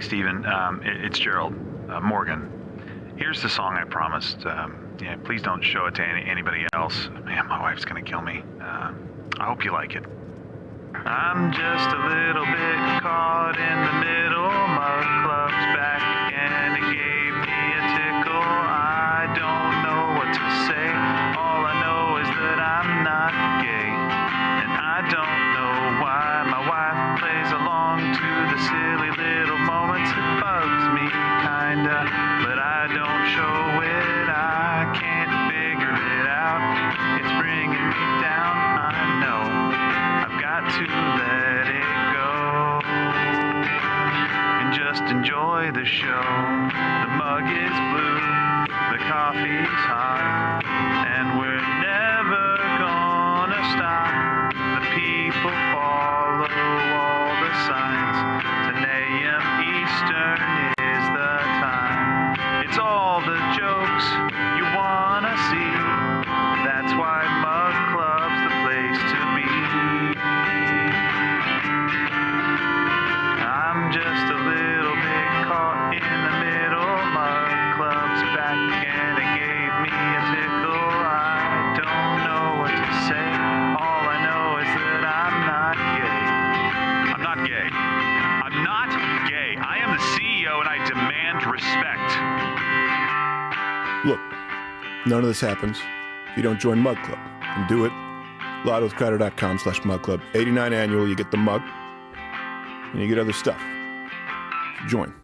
Stephen. It's Gerald Morgan. Here's the song I promised. Please don't show it to anybody else. Man, my wife's gonna kill me. I hope you like it. I'm just a little bit caught in the middle. MugClub's back and it gave me a tickle. I don't know what to say. All I know is that I'm not gay. And I don't know why my wife plays along to the silly little moments. It bugs me kinda, but I don't show it. I can't figure it out. It's bringing me down. I know I've got to let it go and just enjoy the show. The mug is blue, the coffee's hot, and we're never gonna stop. The people follow all the signs. 10 a.m. Eastern is the time. It's all the jokes you wanna see. That's why MugClub's the place to be. I'm just a little bit caught in the middle. MugClub's back and it gave me a tickle. I don't know what to say. All I know is that I'm not gay. I'm not gay. I'm not gay. I am the CEO and I demand respect. Look, none of this happens if you don't join MugClub. And do it. LottoWithCrowder.com/MugClub. 89 annual, you get the mug. And you get other stuff. Join.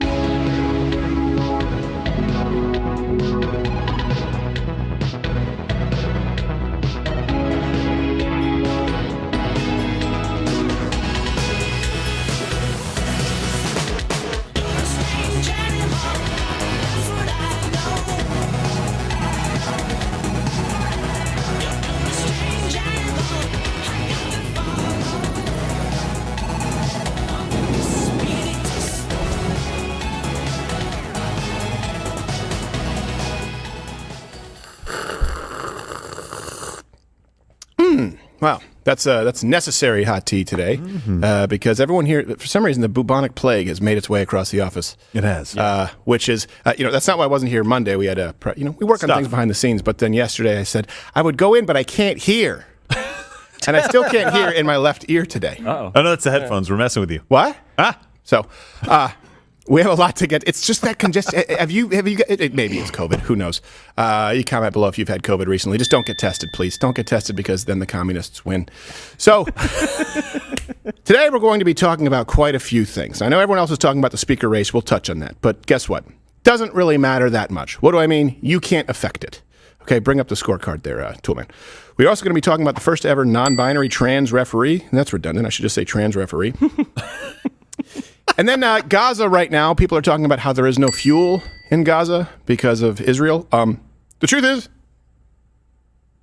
Wow, that's necessary hot tea today because everyone here, for some reason, the bubonic plague has made its way across the office. It has, which is, that's not why I wasn't here Monday. We had we work on things behind the scenes, but then yesterday I said I would go in, but I can't hear, and I still can't hear in my left ear today. Oh no, it's the headphones. We're messing with you. What? So. We have a lot to get. It's just that congestion. Have you maybe it's COVID. Who knows? You comment below if you've had COVID recently. Just don't get tested, please. Don't get tested because then the communists win. So today we're going to be talking about quite a few things. I know everyone else is talking about the speaker race. We'll touch on that. But guess what? Doesn't really matter that much. What do I mean? You can't affect it. Okay, bring up the scorecard there, Toolman. We're also going to be talking about the first ever non-binary trans referee. That's redundant. I should just say trans referee. And then Gaza right now, people are talking about how there is no fuel in Gaza because of Israel. The truth is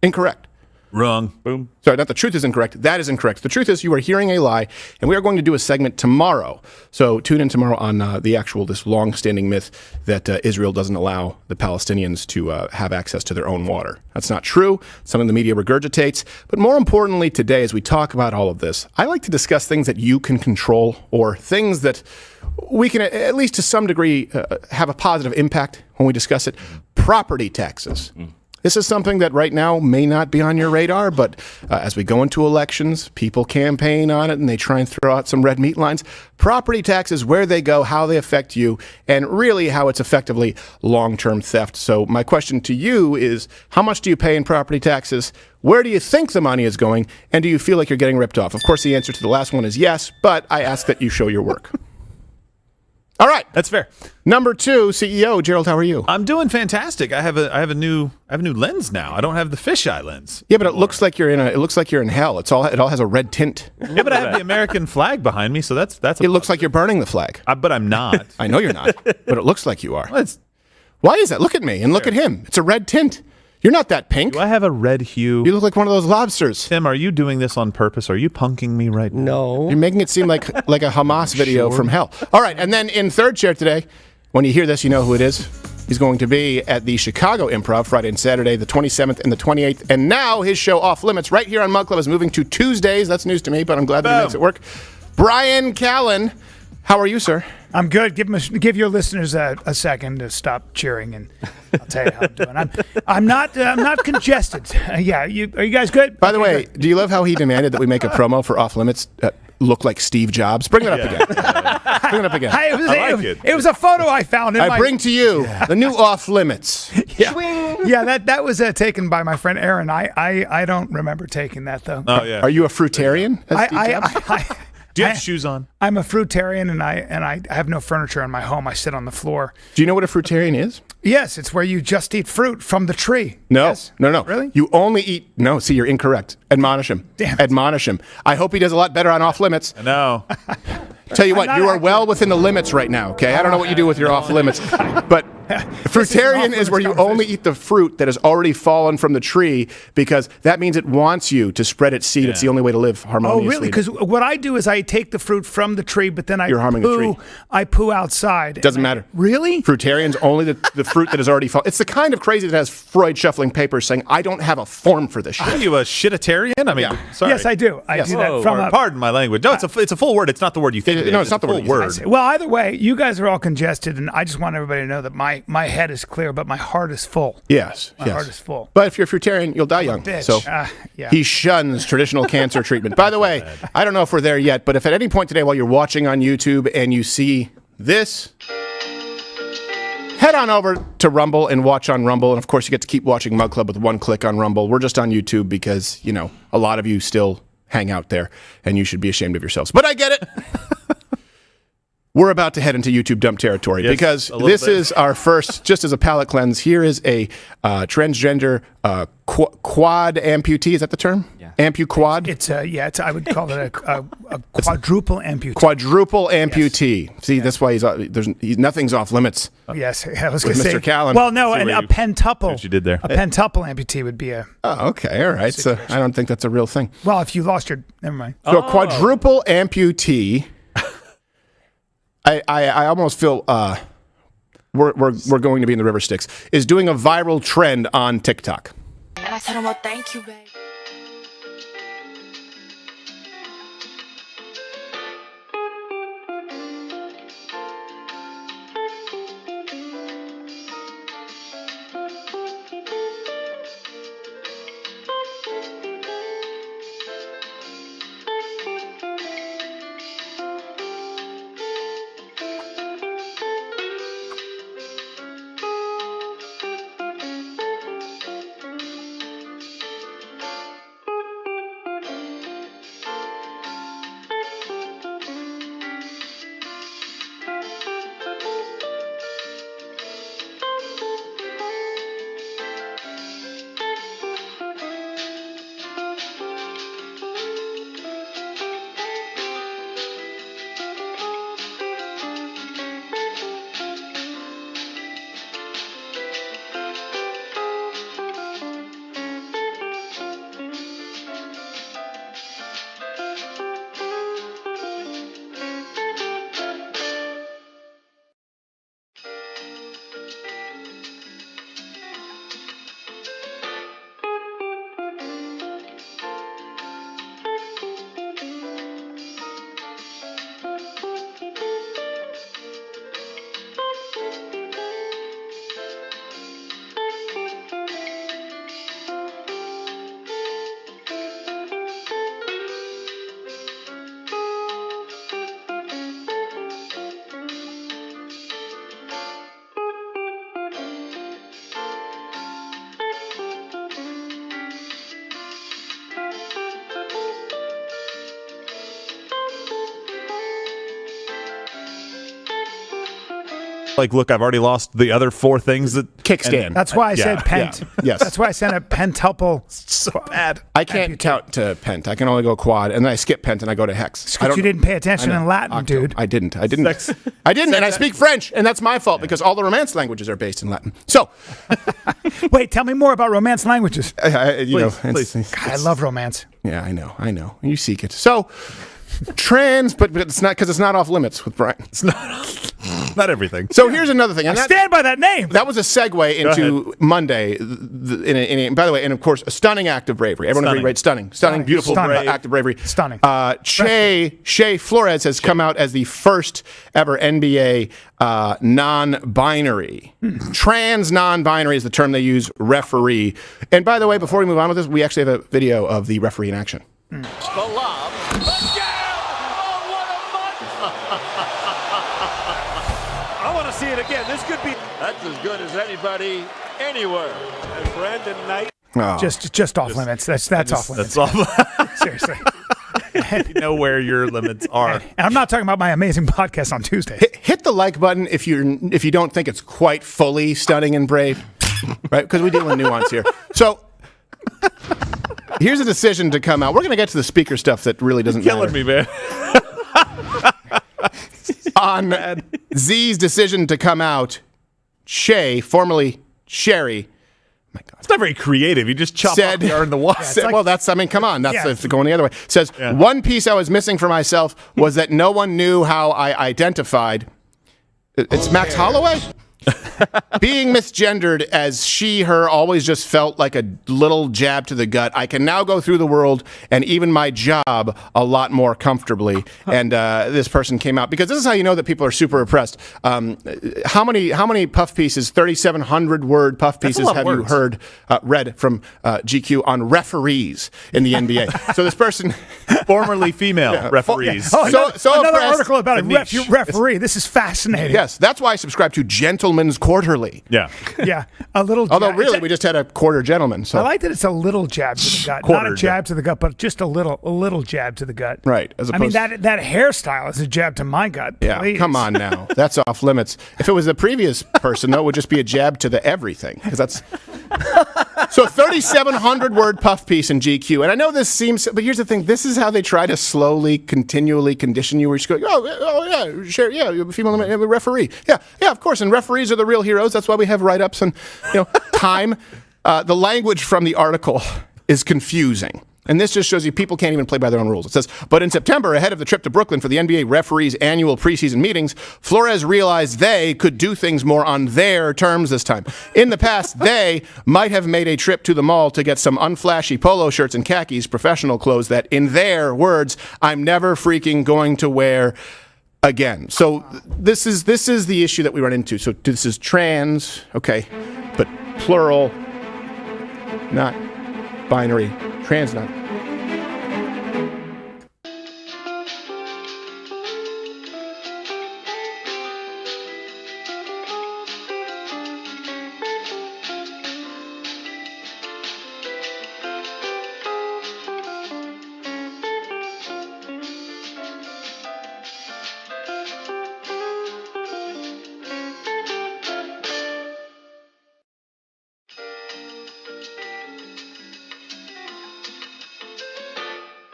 incorrect. Wrong. Boom. Sorry, not the truth is incorrect. That is incorrect. The truth is you are hearing a lie, and we are going to do a segment tomorrow. So tune in tomorrow on this long-standing myth that Israel doesn't allow the Palestinians to have access to their own water. That's not true. Something the media regurgitates. But more importantly today, as we talk about all of this, I like to discuss things that you can control or things that we can, at least to some degree, have a positive impact when we discuss it. Property taxes. This is something that right now may not be on your radar, but as we go into elections, people campaign on it and they try and throw out some red meat lines. Property taxes, where they go, how they affect you, and really how it's effectively long-term theft. So my question to you is, how much do you pay in property taxes? Where do you think the money is going? And do you feel like you're getting ripped off? Of course, the answer to the last one is yes, but I ask that you show your work. All right, that's fair. Number 2, CEO Gerald, how are you? I'm doing fantastic. I have a new lens now. I don't have the fisheye lens. Yeah, but it looks like you're in hell. It all has a red tint. Yeah, but I have the American flag behind me, so that's. It looks like you're burning the flag. But I'm not. I know you're not, but it looks like you are. Well, why is that? Look at me and look at him. It's a red tint. You're not that pink. Do I have a red hue? You look like one of those lobsters. Tim, are you doing this on purpose? Are you punking me right now? No. You're making it seem like a Hamas video from hell. All right, and then in third chair today, when you hear this, you know who it is. He's going to be at the Chicago Improv Friday and Saturday, the 27th and the 28th. And now his show Off Limits right here on MugClub is moving to Tuesdays. That's news to me, but I'm glad that he makes it work. Bryan, Callen. How are you, sir? I'm good. Give your listeners a second to stop cheering, and I'll tell you how I'm doing. I'm not congested. Are you guys good? By the way, do you love how he demanded that we make a promo for Off Limits look like Steve Jobs? Bring it up again. Bring it up again. It was a photo I found. I bring to you the new Off Limits. Yeah, that was taken by my friend Aaron. I don't remember taking that though. Oh yeah. Are you a fruitarian? Do you have shoes on? I'm a fruitarian, and I have no furniture in my home. I sit on the floor. Do you know what a fruitarian is? Yes, it's where you just eat fruit from the tree. No, Yes. no. Really? You only eat. No, see, you're incorrect. Admonish him. Damn it. Admonish him. I hope he does a lot better on Off Limits. No. Tell you what, not you are acting- well within the limits right now, okay? I don't know what you do with your Off Limits, but fruitarian is where you off-limits only eat the fruit that has already fallen from the tree because that means it wants you to spread its seed. It's the only way to live Oh, harmoniously. really? Because what I do is I take the fruit from the tree, but then You're harming the tree. I poo outside. Doesn't matter. Really? Fruitarians only the fruit that has already fallen. It's the kind of crazy that has Freud shuffling papers saying, I don't have a form for this shit. Are you a shititarian? I mean, Yeah. sorry. Yes, I do. I do that from a. Pardon my language. No, it's a full word. It's not the word you think. No, it's not the full word you word. think. Well, either way, you guys are all congested, and I just want everybody to know that my head is clear, but my heart is full. Yes, My yes. heart is full. But if you're a fruitarian, you'll die young. bitch. So Yeah. he shuns traditional cancer treatment. By the way, I don't know if we're there yet, but if at any point today while you're watching on YouTube and you see this, head on over to Rumble and watch on Rumble. And of course, you get to keep watching MugClub with one click on Rumble. We're just on YouTube because, you know, a lot of you still hang out there and you should be ashamed of yourselves. But I get it. We're about to head into YouTube dump territory because this is our first, just as a palate cleanse, here is a transgender quad amputee. Is that the term? Yeah. Ampu-quad? It's I would call it a quadruple amputee. Quadruple amputee. See, that's why nothing's off limits. Yes, I was With going to say. Mr. Callen. Well, no, See and what a you- pentuple. what you did there. A pentuple amputee would be a. Oh, okay, all right. So I don't think that's a real thing. Well, if you lost your, never mind. So a quadruple amputee. I almost feel we're going to be in the river Styx is doing a viral trend on TikTok. And I told him, well, thank you, babe. Like, look, I've already lost the other four things that Kickstand. That's why I said pent. yeah. Yes. That's why I said a pentuple. so bad. I can't count to pent. I can only go quad, and then I skip pent and I go to hex. Because you didn't pay attention I know. in Latin, Octo. dude. I didn't, and I speak French, and that's my fault because all the Romance languages are based in Latin. So, Wait, tell me more about Romance languages. Please. God, I love romance. Yeah, I know. You seek it. So, but it's not because it's not off limits with Bryan. It's not. Not everything. So here's another thing. I And stand by that name. that was a segue into Monday. By the way, and of course, a stunning act of bravery. Everyone agree, right? Stunning, beautiful Stunning. act of bravery. Stunning. Shea Flores has come out as the first ever NBA non-binary. Trans non-binary is the term they use, referee. And by the way, before we move on with this, we actually have a video of the referee in action. The lob. The jam! Oh, what a month! I want to see it again. This could be. That's as good as anybody anywhere. And Brandon Knight. Oh. Just off limits. That's off limits. That's off. Seriously. You know where your limits are. And I'm not talking about my amazing podcast on Tuesdays. Hit the like button if you don't think it's quite fully stunning and brave, right? Because we deal in nuance here. So here's a decision to come out. We're going to get to the speaker stuff that really doesn't Killing matter. me, man. On Z's decision to come out, Shay, formerly Sherry, my God, It's not very creative. You just chop off the R in the Y. come on. That's Yeah. it's going the other way. Says, one piece I was missing for myself was that no one knew how I identified. It's Max Holloway? Being misgendered as she, her always just felt like a little jab to the gut. I can now go through the world and even my job a lot more comfortably. And this person came out because this is how you know that people are super oppressed. How many puff pieces, 3,700 word puff pieces have you heard read from GQ on referees in the NBA? So this person, Formerly female referees. Oh, another oppressed. article about a referee. This is fascinating. Yes, that's why I subscribe to Gentleman's Quarterly. Yeah. Yeah, a little. Although jab. really, we just had a quarter gentleman. So I like that it's a little jab to the gut, not a jab to the gut, but just a little jab to the gut. Right. As I mean opposed that hairstyle is a jab to my gut. Yeah, please. come on now. That's off limits. If it was the previous person, though, it would just be a jab to the everything. Because that's so 3,700 word puff piece in GQ. And I know this seems, but here's the thing. This is how they try to slowly, continually condition you. Where you just go, oh yeah, sure, yeah, you're a female referee. Yeah, of course. And referees are the real heroes. That's why we have write-ups and time. The language from the article is confusing. And this just shows you people can't even play by their own rules. It says, but in September, ahead of the trip to Brooklyn for the NBA referees' annual preseason meetings, Flores realized they could do things more on their terms this time. In the past, they might have made a trip to the mall to get some unflashy polo shirts and khakis, professional clothes that, in their words, I'm never freaking going to wear again. So this is the issue that we run into. So this is trans, okay, but plural, not binary, trans not.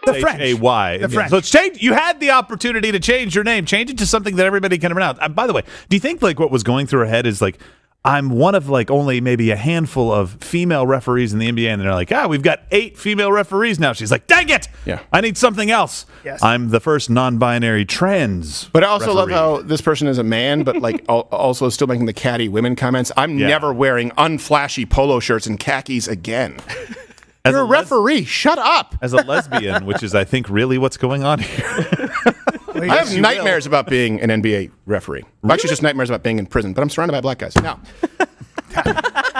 The French. H-A-Y. The French. So it's changed. You had the opportunity to change your name. Change it to something that everybody can pronounce. By the way, do you think like what was going through her head is like, I'm one of like only maybe a handful of female referees in the NBA, and they're like, we've got 8 female referees now. She's like, dang it! Yeah. I need something else. Yes. I'm the first non-binary trans. But I also love referee. how this person is a man, but like also still making the catty women comments. I'm never wearing unflashy polo shirts and khakis again. As You're a referee. Shut up. As a lesbian, which is I think really what's going on here. I have nightmares about being an NBA referee. Really? Actually, just nightmares about being in prison. But I'm surrounded by black guys. Now,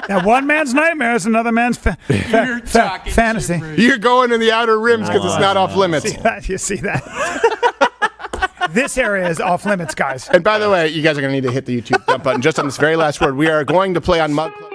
Now, one man's nightmare is another man's fantasy. you're going in the outer rims because it's not off limits. You see that? This area is off limits, guys. And by the way, you guys are going to need to hit the YouTube dump button just on this very last word. We are going to play on MugClub.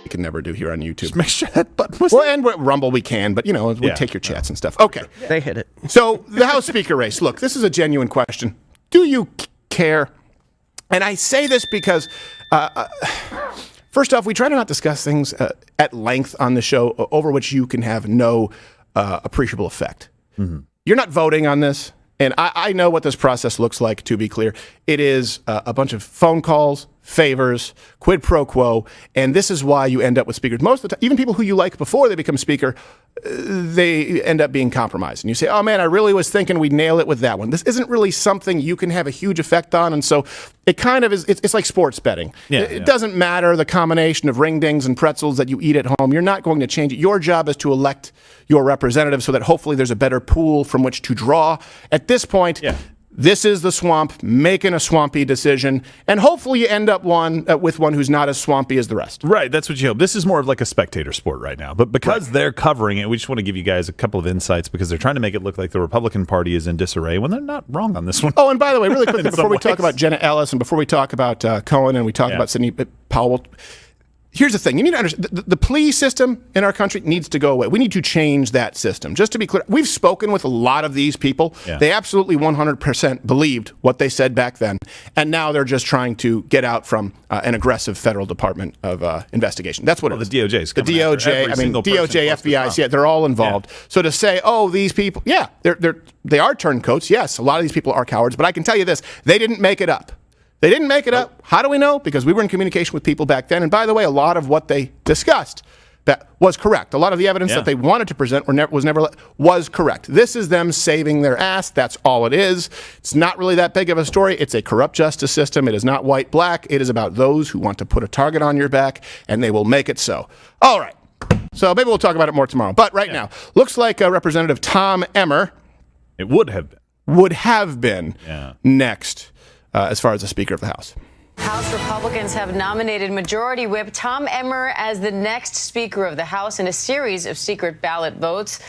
We can never do here on YouTube. Make sure that button was Well, and Rumble we can, but we take your chats and stuff. Okay. They hit it. So the House Speaker race. Look, this is a genuine question. Do you care? And I say this because, first off, we try to not discuss things at length on the show over which you can have no appreciable effect. Mm-hmm. You're not voting on this. And I know what this process looks like, to be clear. It is a bunch of phone calls, favors, quid pro quo, and this is why you end up with speakers. Most of the time, even people who you like before they become speaker, they end up being compromised. And you say, oh man, I really was thinking we'd nail it with that one. This isn't really something you can have a huge effect on, and so it kind of is, it's like sports betting. It doesn't matter the combination of ring dings and pretzels that you eat at home. You're not going to change it. Your job is to elect your representative so that hopefully there's a better pool from which to draw. At this point, this is the swamp making a swampy decision, and hopefully you end up with one who's not as swampy as the rest. Right, that's what you hope. This is more of like a spectator sport right now, but because they're covering it, we just want to give you guys a couple of insights because they're trying to make it look like the Republican Party is in disarray when they're not wrong on this one. Oh, and by the way, really quickly, before we talk about Jenna Ellis and before we talk about Callen and we talk about Sidney Powell, here's the thing. You need to understand, the plea system in our country needs to go away. We need to change that system. Just to be clear, we've spoken with a lot of these people. They absolutely 100% believed what they said back then, and now they're just trying to get out from an aggressive federal department of investigation. That's what it is. The DOJ is coming the DOJ, DOJ, FBI, they're all involved. So to say, oh, these people, they are turncoats. Yes, a lot of these people are cowards, but I can tell you this, they didn't make it up. They didn't make it up. How do we know? Because we were in communication with people back then. And by the way, a lot of what they discussed that was correct. A lot of the evidence that they wanted to present was correct. This is them saving their ass. That's all it is. It's not really that big of a story. It's a corrupt justice system. It is not white-black. It is about those who want to put a target on your back, and they will make it so. All right. So maybe we'll talk about it more tomorrow. But right now, looks like Representative Tom Emmer would have been next. As far as the Speaker of the House. House Republicans have nominated Majority Whip Tom Emmer as the next Speaker of the House in a series of secret ballot votes.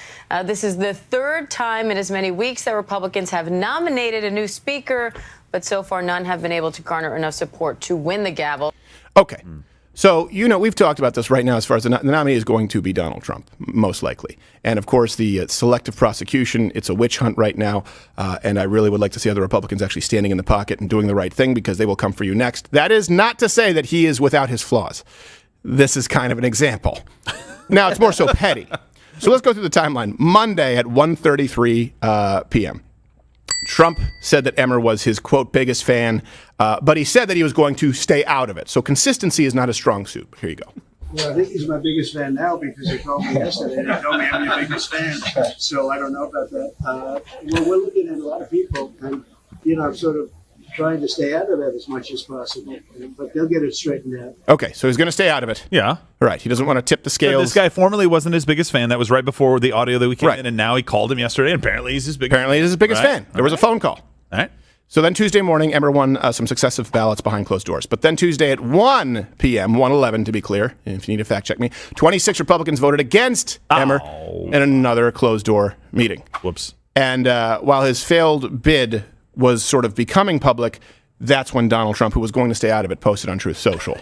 This is the third time in as many weeks that Republicans have nominated a new Speaker, but so far none have been able to garner enough support to win the gavel. Okay. So, we've talked about this right now as far as the nominee is going to be Donald Trump, most likely. And, of course, the selective prosecution, it's a witch hunt right now. And I really would like to see other Republicans actually standing in the pocket and doing the right thing because they will come for you next. That is not to say that he is without his flaws. This is kind of an example. Now, it's more so petty. So let's go through the timeline. Monday at 1:33 p.m. Trump said that Emmer was his, quote, biggest fan, but he said that he was going to stay out of it. So consistency is not a strong suit. Here you go. Well, I think he's my biggest fan now because he called me yesterday and he told me I'm your biggest fan. So I don't know about that. Well, we're looking at a lot of people and, I'm sort of trying to stay out of it as much as possible, but they'll get it straightened out. Okay, so he's going to stay out of it. Yeah. Right. He doesn't want to tip the scales. So this guy formerly wasn't his biggest fan. That was right before the audio that we came in, and now he called him yesterday, and apparently he's his biggest fan. There was a phone call. All right. So then Tuesday morning, Emmer won some successive ballots behind closed doors. But then Tuesday at 1 p.m., 1:11 to be clear, if you need to fact check me, 26 Republicans voted against Emmer in another closed door meeting. Whoops. And while his failed bid was sort of becoming public, that's when Donald Trump, who was going to stay out of it, posted on Truth Social.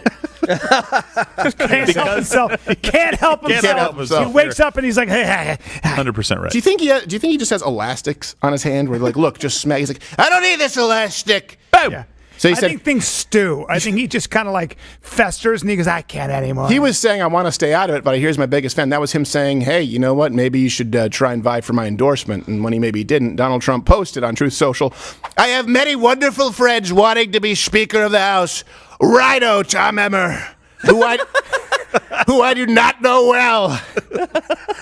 Can't help himself. He wakes up and he's like, hey. 100% right. Do you think he just has elastics on his hand where, like, look, just smack? He's like, I don't need this elastic. Boom. Yeah. So I think things stew. I think he just kind of like festers and he goes, I can't anymore. He was saying, I want to stay out of it, but here's my biggest fan. That was him saying, hey, you know what? Maybe you should try and vie for my endorsement. And when he maybe didn't, Donald Trump posted on Truth Social, I have many wonderful friends wanting to be Speaker of the House. RINO Tom Emmer, who I do not know well,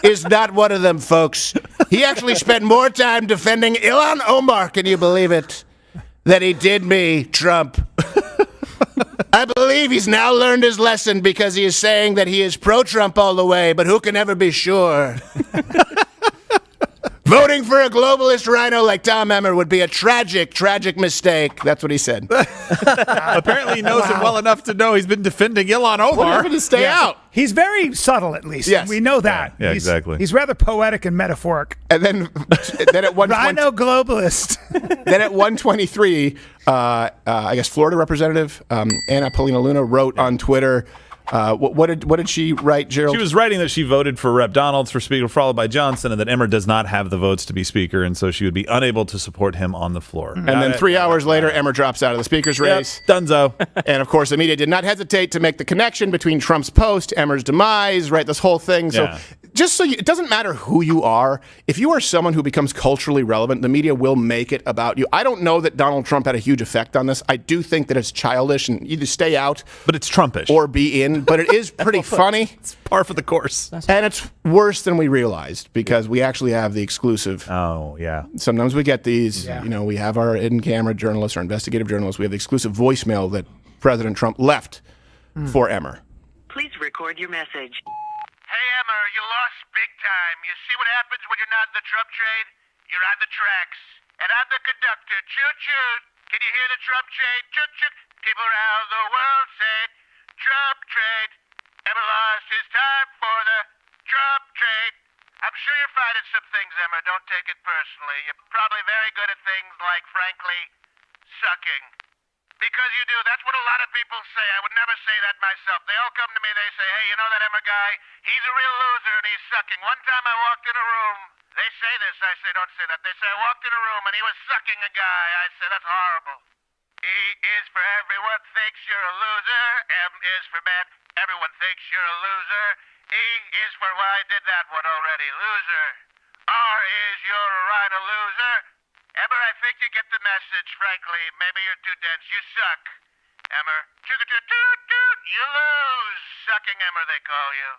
is not one of them, folks. He actually spent more time defending Ilhan Omar, can you believe it, than he did me, Trump. I believe he's now learned his lesson because he is saying that he is pro-Trump all the way, but who can ever be sure? Voting for a globalist RINO like Tom Emmer would be a tragic, tragic mistake. That's what he said. Apparently he knows him well enough to know he's been defending Ilhan Omar. What happened to stay out? He's very subtle, at least. Yes. We know that. Yeah, exactly. He's rather poetic and metaphoric. And then at 1:20, RINO globalist. Then at 1:23, I guess Florida Representative Anna Paulina Luna wrote on Twitter, What did she write, Gerald? She was writing that she voted for Rep. Donalds for Speaker, followed by Johnson, and that Emmer does not have the votes to be Speaker, and so she would be unable to support him on the floor. And then 3 hours later, Emmer drops out of the Speaker's race. Dunzo. And, of course, the media did not hesitate to make the connection between Trump's post, Emmer's demise, right, this whole thing. So just so it doesn't matter who you are. If you are someone who becomes culturally relevant, the media will make it about you. I don't know that Donald Trump had a huge effect on this. I do think that it's childish and either stay out. But it's Trumpish. Or be in. But it is pretty funny. It's par for the course. And it's worse than we realized because we actually have the exclusive. Oh, yeah. Sometimes we get these, we have our in-camera journalists, our investigative journalists. We have the exclusive voicemail that President Trump left for Emmer. Please record your message. Hey, Emmer, you lost big time. You see what happens when you're not in the Trump train? You're on the tracks. And I'm the conductor. Choo-choo. Can you hear the Trump train? Choo-choo. People around the world say, Trump train. Emmer lost his time for the Trump train. I'm sure you're finding some things, Emmer. Don't take it personally. You're probably very good at things like, frankly, sucking. Because you do. That's what a lot of people say. I would never say that myself. They all come to me, they say, hey, you know that Emmer guy? He's a real loser and he's sucking. One time I walked in a room. They say this. I say, don't say that. They say, I walked in a room and he was sucking a guy. I say, that's horrible. E is for everyone thinks you're a loser. M is for man. Everyone thinks you're a loser. E is for, well, I did that one already. Loser. R is you're a RINO loser. Emmer, I think you get the message, frankly. Maybe you're too dense. You suck, Emmer. Toot-toot-toot-toot. You lose. Sucking Emmer, they call you.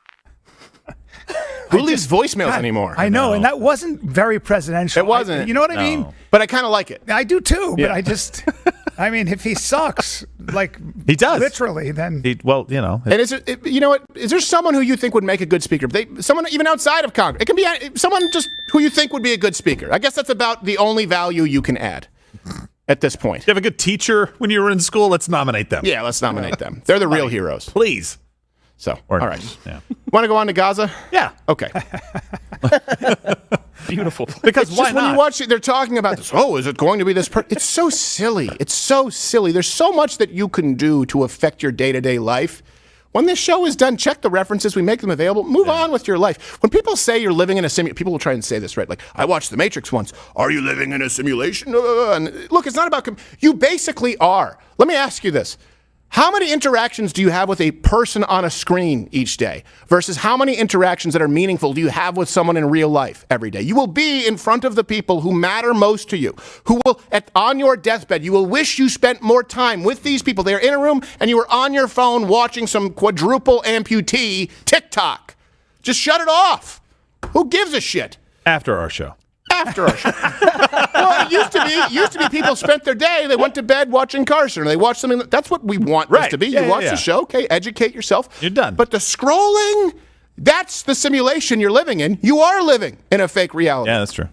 Who leaves voicemails anymore? I know, and that wasn't very presidential. It wasn't. You know what I mean? But I kind of like it. I do too, but I just, I mean, if he sucks, like he does literally, then And is it, you know what? Is there someone who you think would make a good speaker? Someone even outside of Congress. It can be someone just who you think would be a good speaker. I guess that's about the only value you can add at this point. You have a good teacher when you were in school. Let's nominate them. Yeah, let's nominate them. They're the real heroes, please. So, all right. Yeah. Want to go on to Gaza? Yeah. Okay. Beautiful. Because why not? When you watch it, they're talking about this. Oh, is it going to be this? It's so silly. It's so silly. There's so much that you can do to affect your day-to-day life. When this show is done, check the references. We make them available. Move on with your life. When people say you're living in a simulation, people will try and say this, right? Like, I watched The Matrix once. Are you living in a simulation? And look, it's not about... You basically are. Let me ask you this. How many interactions do you have with a person on a screen each day versus how many interactions that are meaningful do you have with someone in real life every day? You will be in front of the people who matter most to you, who will, on your deathbed, you will wish you spent more time with these people. They're in a room and you were on your phone watching some quadruple amputee TikTok. Just shut it off. Who gives a shit? After our show. After our show. Well, it used to be people spent their day, they went to bed watching Carson, or they watched something. That's what we want this to be. You watch the show, okay, educate yourself. You're done. But the scrolling, that's the simulation you're living in. You are living in a fake reality. Yeah, that's true.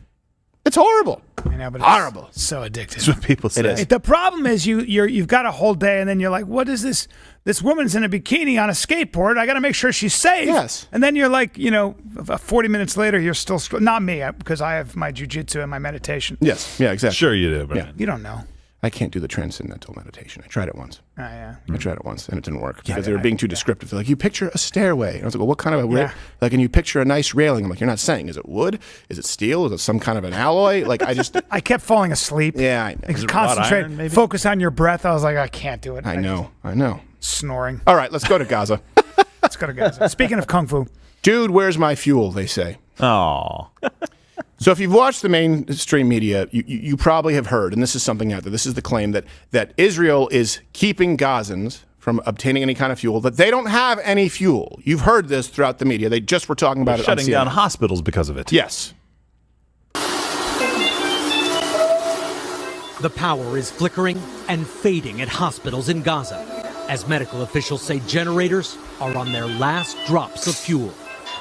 It's horrible. I know, but horrible. It's so addictive. That's what people say. It is. The problem is you've got a whole day, and then you're like, what is this? This woman's in a bikini on a skateboard. I got to make sure she's safe. Yes. And then you're like, 40 minutes later, you're still not me because I have my jujitsu and my meditation. Yes. Yeah. Exactly. Sure you do. But yeah. You don't know. I can't do the transcendental meditation. I tried it once. Oh, yeah. I tried it once and it didn't work because they were being too descriptive. They're like, you picture a stairway. And I was like, well, what kind of a like, and you picture a nice railing. I'm like, you're not saying, is it wood? Is it steel? Is it some kind of an alloy? Like, I just. I kept falling asleep. Yeah, I know. Concentrate, focus on your breath. I was like, I can't do it. I know. Snoring. All right, let's go to Gaza. Let's go to Gaza. Speaking of Kung Fu. Dude, where's my fuel, they say. Oh. So if you've watched the mainstream media, you probably have heard, and this is something out there, this is the claim that Israel is keeping Gazans from obtaining any kind of fuel, that they don't have any fuel. You've heard this throughout the media. They just were talking about it on CNN. Shutting down hospitals because of it. Yes. The power is flickering and fading at hospitals in Gaza, as medical officials say generators are on their last drops of fuel.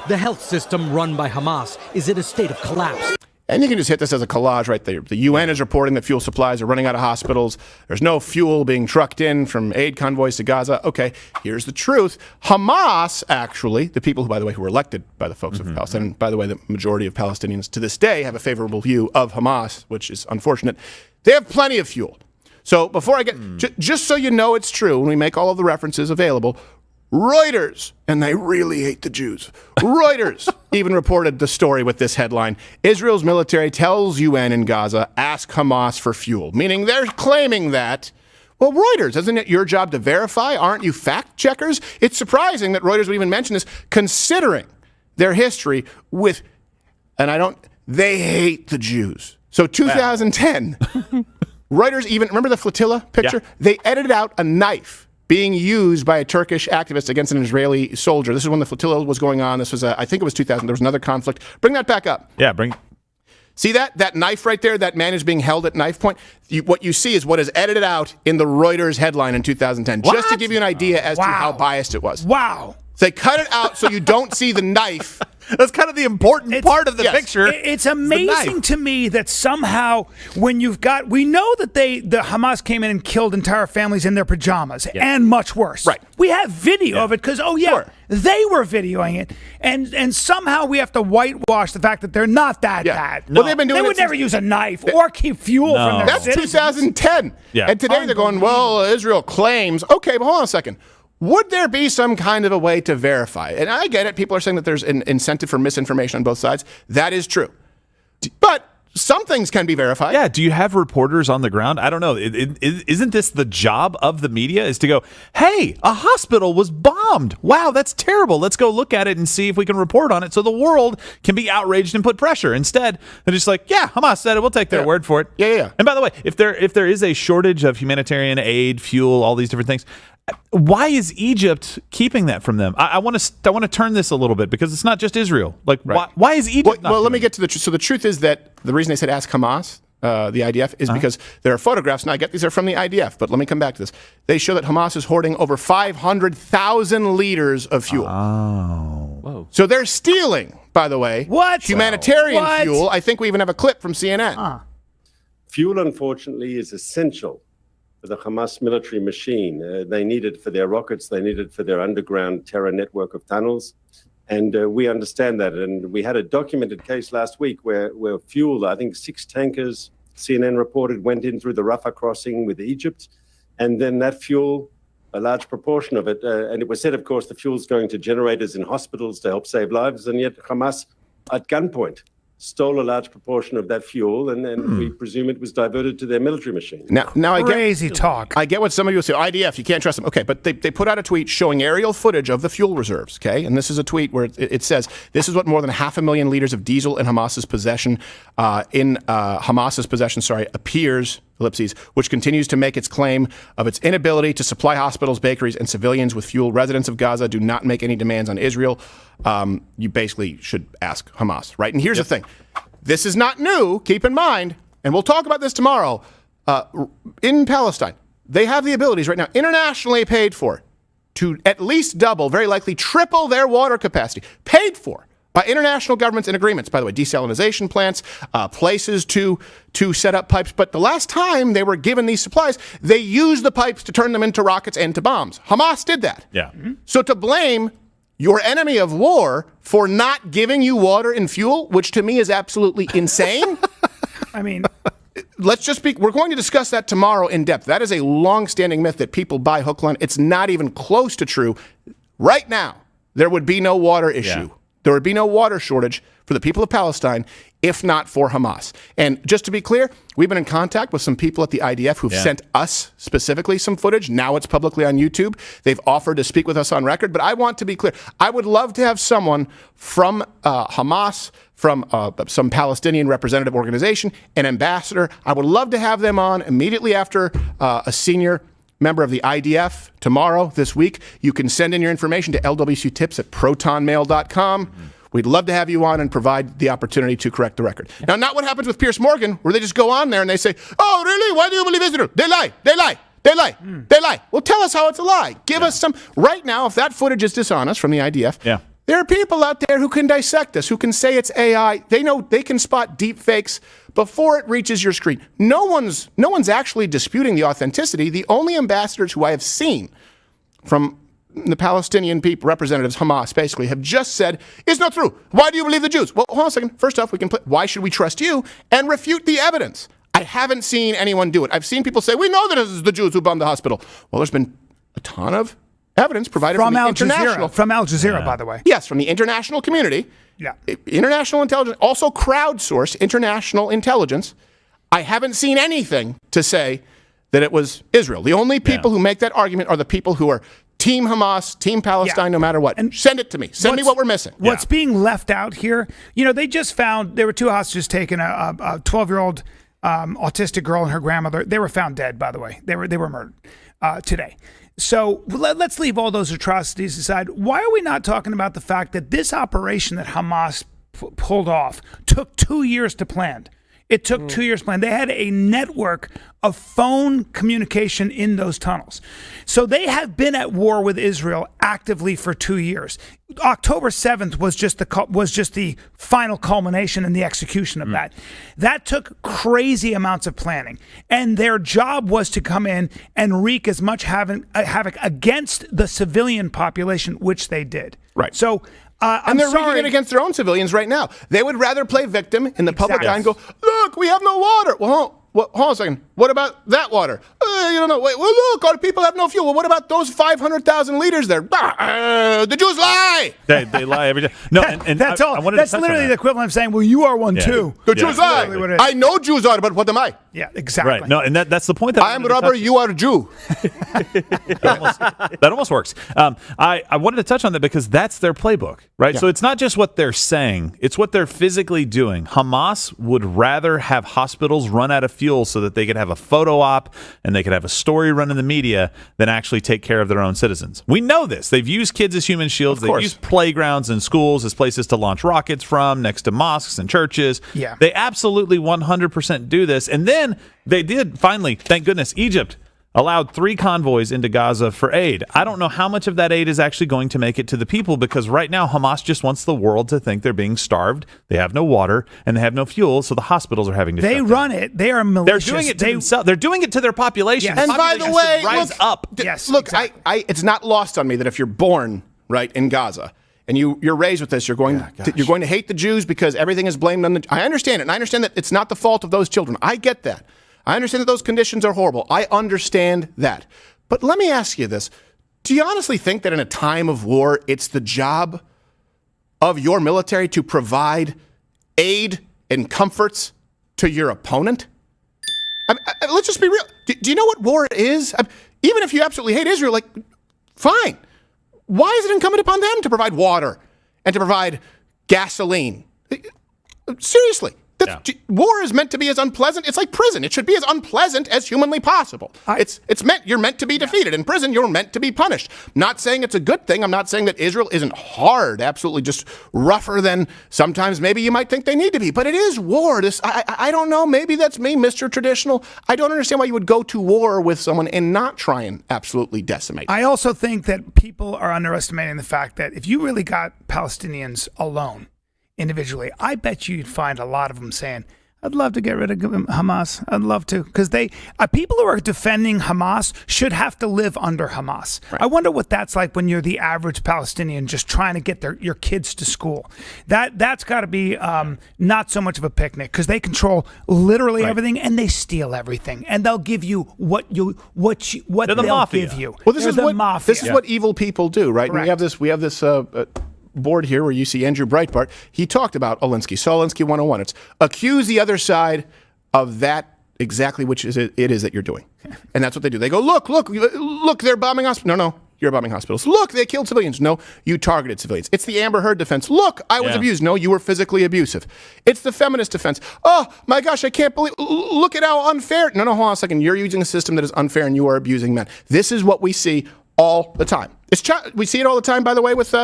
The health system run by Hamas is in a state of collapse. And you can just hit this as a collage right there. The UN is reporting that fuel supplies are running out of hospitals. There's no fuel being trucked in from aid convoys to Gaza. Okay, here's the truth. Hamas, actually, the people who, by the way, who were elected by the folks of Palestine, and by the way, the majority of Palestinians to this day have a favorable view of Hamas, which is unfortunate. They have plenty of fuel. So before I get, just so you know it's true, when we make all of the references available, Reuters, and they really hate the Jews. Reuters even reported the story with this headline: Israel's military tells UN in Gaza, ask Hamas for fuel. Meaning they're claiming that. Well, Reuters, isn't it your job to verify? Aren't you fact checkers? It's surprising that Reuters would even mention this, considering their history with, they hate the Jews. So 2010, Reuters even, remember the flotilla picture? Yeah. They edited out a knife being used by a Turkish activist against an Israeli soldier. This is when the flotilla was going on. This was, I think it was 2000. There was another conflict. Bring that back up. Yeah, bring. See that knife right there? That man is being held at knife point. What you see is what is edited out in the Reuters headline in 2010, just to give you an idea as to how biased it was. Wow. So they cut it out so you don't see the knife. That's kind of the important part of the picture. It's amazing to me that somehow when we know that the Hamas came in and killed entire families in their pajamas and much worse. Right. We have video of it because, they were videoing it. And somehow we have to whitewash the fact that they're not that bad. No. Well, they've been doing they would never use a knife or keep fuel from their That's citizens. 2010. Yeah. And today they're going, well, Israel claims. Okay, but hold on a second. Would there be some kind of a way to verify? And I get it. People are saying that there's an incentive for misinformation on both sides. That is true. But some things can be verified. Yeah. Do you have reporters on the ground? I don't know. Isn't this the job of the media, is to go, hey, a hospital was bombed. Wow, that's terrible. Let's go look at it and see if we can report on it so the world can be outraged and put pressure. Instead, they're just like, yeah, Hamas said it. We'll take their word for it. Yeah. And by the way, if there is a shortage of humanitarian aid, fuel, all these different things, why is Egypt keeping that from them? I want to turn this a little bit because it's not just Israel. Like, why is Egypt? Well, let me get to the truth. So the truth is that the reason they said ask Hamas, the IDF, is because there are photographs. Now I get these are from the IDF, but let me come back to this. They show that Hamas is hoarding over 500,000 liters of fuel. Oh, whoa! So they're stealing, by the way, humanitarian fuel. I think we even have a clip from CNN. Fuel, unfortunately, is essential for the Hamas military machine. They need it for their rockets. They need it for their underground terror network of tunnels. And we understand that. And we had a documented case last week where fuel, I think 6 tankers, CNN reported, went in through the Rafah crossing with Egypt. And then that fuel, a large proportion of it, and it was said, of course, the fuel's going to generators in hospitals to help save lives. And yet Hamas, at gunpoint, stole a large proportion of that fuel, and we presume it was diverted to their military machine. Now Crazy talk. I get what some of you will say. IDF, you can't trust them. Okay, but they put out a tweet showing aerial footage of the fuel reserves. Okay, and this is a tweet where it says this is what more than 500,000 liters of diesel in Hamas's possession appears. Ellipses, which continues to make its claim of its inability to supply hospitals, bakeries, and civilians with fuel. Residents of Gaza do not make any demands on Israel. You basically should ask Hamas, right? And here's the thing. This is not new, keep in mind, and we'll talk about this tomorrow. In Palestine, they have the abilities right now, internationally paid for, to at least double, very likely triple their water capacity. Paid for by international governments and agreements, by the way, desalination plants, places to set up pipes. But the last time they were given these supplies, they used the pipes to turn them into rockets and to bombs. Hamas did that. Yeah. So to blame your enemy of war for not giving you water and fuel, which to me is absolutely insane. I mean, let's just we're going to discuss that tomorrow in depth. That is a long-standing myth that people buy hook, line. It's not even close to true. Right now, there would be no water issue. Yeah. There would be no water shortage for the people of Palestine if not for Hamas. And just to be clear, we've been in contact with some people at the IDF who've sent us specifically some footage. Now it's publicly on YouTube. They've offered to speak with us on record. But I want to be clear. I would love to have someone from Hamas, from some Palestinian representative organization, an ambassador. I would love to have them on immediately after a senior member of the IDF tomorrow, this week. You can send in your information to lwctips@protonmail.com. We'd love to have you on and provide the opportunity to correct the record. Now, not what happens with Piers Morgan, where they just go on there and they say, oh, really? Why do you believe Israel? They lie. They lie. They lie. They lie. Well, tell us how it's a lie. Give us some. Right now, if that footage is dishonest from the IDF, there are people out there who can dissect this, who can say it's AI. They know they can spot deep fakes before it reaches your screen. No one's actually disputing the authenticity. The only ambassadors who I have seen from the Palestinian people, representatives, Hamas, basically, have just said, it's not true. Why do you believe the Jews? Well, hold on a second. First off, we can play, why should we trust you? And refute the evidence. I haven't seen anyone do it. I've seen people say, we know that it is the Jews who bombed the hospital. Well, there's been a ton of evidence provided from the international. From Al Jazeera, by the way. Yes, from the international community. Yeah. International intelligence, also crowdsourced international intelligence. I haven't seen anything to say that it was Israel. The only people who make that argument are the people who are Team Hamas, Team Palestine, no matter what. And send it to me. Send me what we're missing. What's being left out here, they just found there were 2 hostages taken, a 12-year-old autistic girl and her grandmother. They were found dead, by the way. They were murdered today. So let's leave all those atrocities aside. Why are we not talking about the fact that this operation that Hamas pulled off took 2 years to plan? It took 2 years to plan. They had a network of phone communication in those tunnels. So they have been at war with Israel actively for 2 years. October 7th was just the final culmination and the execution of that. That took crazy amounts of planning. And their job was to come in and wreak as much havoc against the civilian population, which they did. Right. So and they're wreaking it against their own civilians right now. They would rather play victim in the public eye and go, look, we have no water. Well, hold on a second. What about that water? You don't know. Wait, well, look, our people have no fuel. Well, what about those 500,000 liters there? The Jews lie. They lie every day. No, and that's all. That's literally the equivalent of saying, well, you are one too. The Jews lie. I know Jews are, but what am I? Yeah, exactly. Right. No, and that's the point. That I am rubber, you are Jew. that almost works. I wanted to touch on that because that's their playbook, right? Yeah. So it's not just what they're saying, it's what they're physically doing. Hamas would rather have hospitals run out of fuel so that they could have a photo op and they could have a story run in the media than actually take care of their own citizens. We know this. They've used kids as human shields. They've used playgrounds and schools as places to launch rockets from, next to mosques and churches. Yeah. They absolutely 100% do this. And then they did finally, thank goodness, Egypt allowed 3 convoys into Gaza for aid. I don't know how much of that aid is actually going to make it to the people because right now Hamas just wants the world to think they're being starved. They have no water and they have no fuel, so the hospitals are having to They run it. They are malicious. They're doing it to themselves. They're doing it to their population. Yes. And by the way, rise up. Yes, look, exactly. it's not lost on me that if you're born right in Gaza and you're raised with this, you're going to hate the Jews because everything is blamed on the. I understand it, and I understand that it's not the fault of those children. I get that. I understand that those conditions are horrible. I understand that. But let me ask you this. Do you honestly think that in a time of war, it's the job of your military to provide aid and comforts to your opponent? Let's just be real. Do you know what war is? Even if you absolutely hate Israel, fine. Why is it incumbent upon them to provide water and to provide gasoline? Seriously. War is meant to be as unpleasant. It's like prison. It should be as unpleasant as humanly possible. You're meant to be defeated. In prison, you're meant to be punished. Not saying it's a good thing. I'm not saying that Israel isn't hard, absolutely just rougher than sometimes maybe you might think they need to be. But it is war. I don't know. Maybe that's me, Mr. Traditional. I don't understand why you would go to war with someone and not try and absolutely decimate. I also think that people are underestimating the fact that if you really got Palestinians alone, individually, I bet you'd find a lot of them saying, I'd love to get rid of Hamas. I'd love to. Because people who are defending Hamas should have to live under Hamas. Right. I wonder what that's like when you're the average Palestinian just trying to get your kids to school. That's got to be not so much of a picnic because they control literally everything and they steal everything. And they'll give you what they'll give you. Well, this is what evil people do, right? And we have this board here where you see Andrew Breitbart. He talked about Alinsky. So Alinsky 101. It's accuse the other side of that exactly which it is that you're doing. And that's what they do. They go, look, they're bombing hospitals. No, you're bombing hospitals. Look, they killed civilians. No, you targeted civilians. It's the Amber Heard defense. Look, I was abused. No, you were physically abusive. It's the feminist defense. Oh, my gosh, I can't believe. Look at how unfair. No, hold on a second. You're using a system that is unfair and you are abusing men. This is what we see all the time. We see it all the time, by the way, with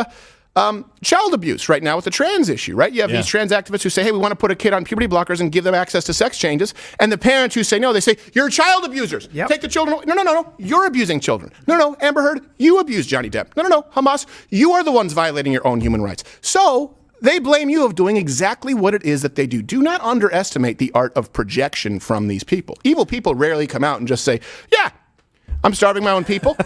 child abuse right now with the trans issue, right? You have these trans activists who say, hey, we want to put a kid on puberty blockers and give them access to sex changes. And the parents who say no, they say, you're child abusers. Yep. Take the children away. No. You're abusing children. No. Amber Heard, you abused Johnny Depp. No. Hamas, you are the ones violating your own human rights. So they blame you of doing exactly what it is that they do. Do not underestimate the art of projection from these people. Evil people rarely come out and just say, yeah, I'm starving my own people.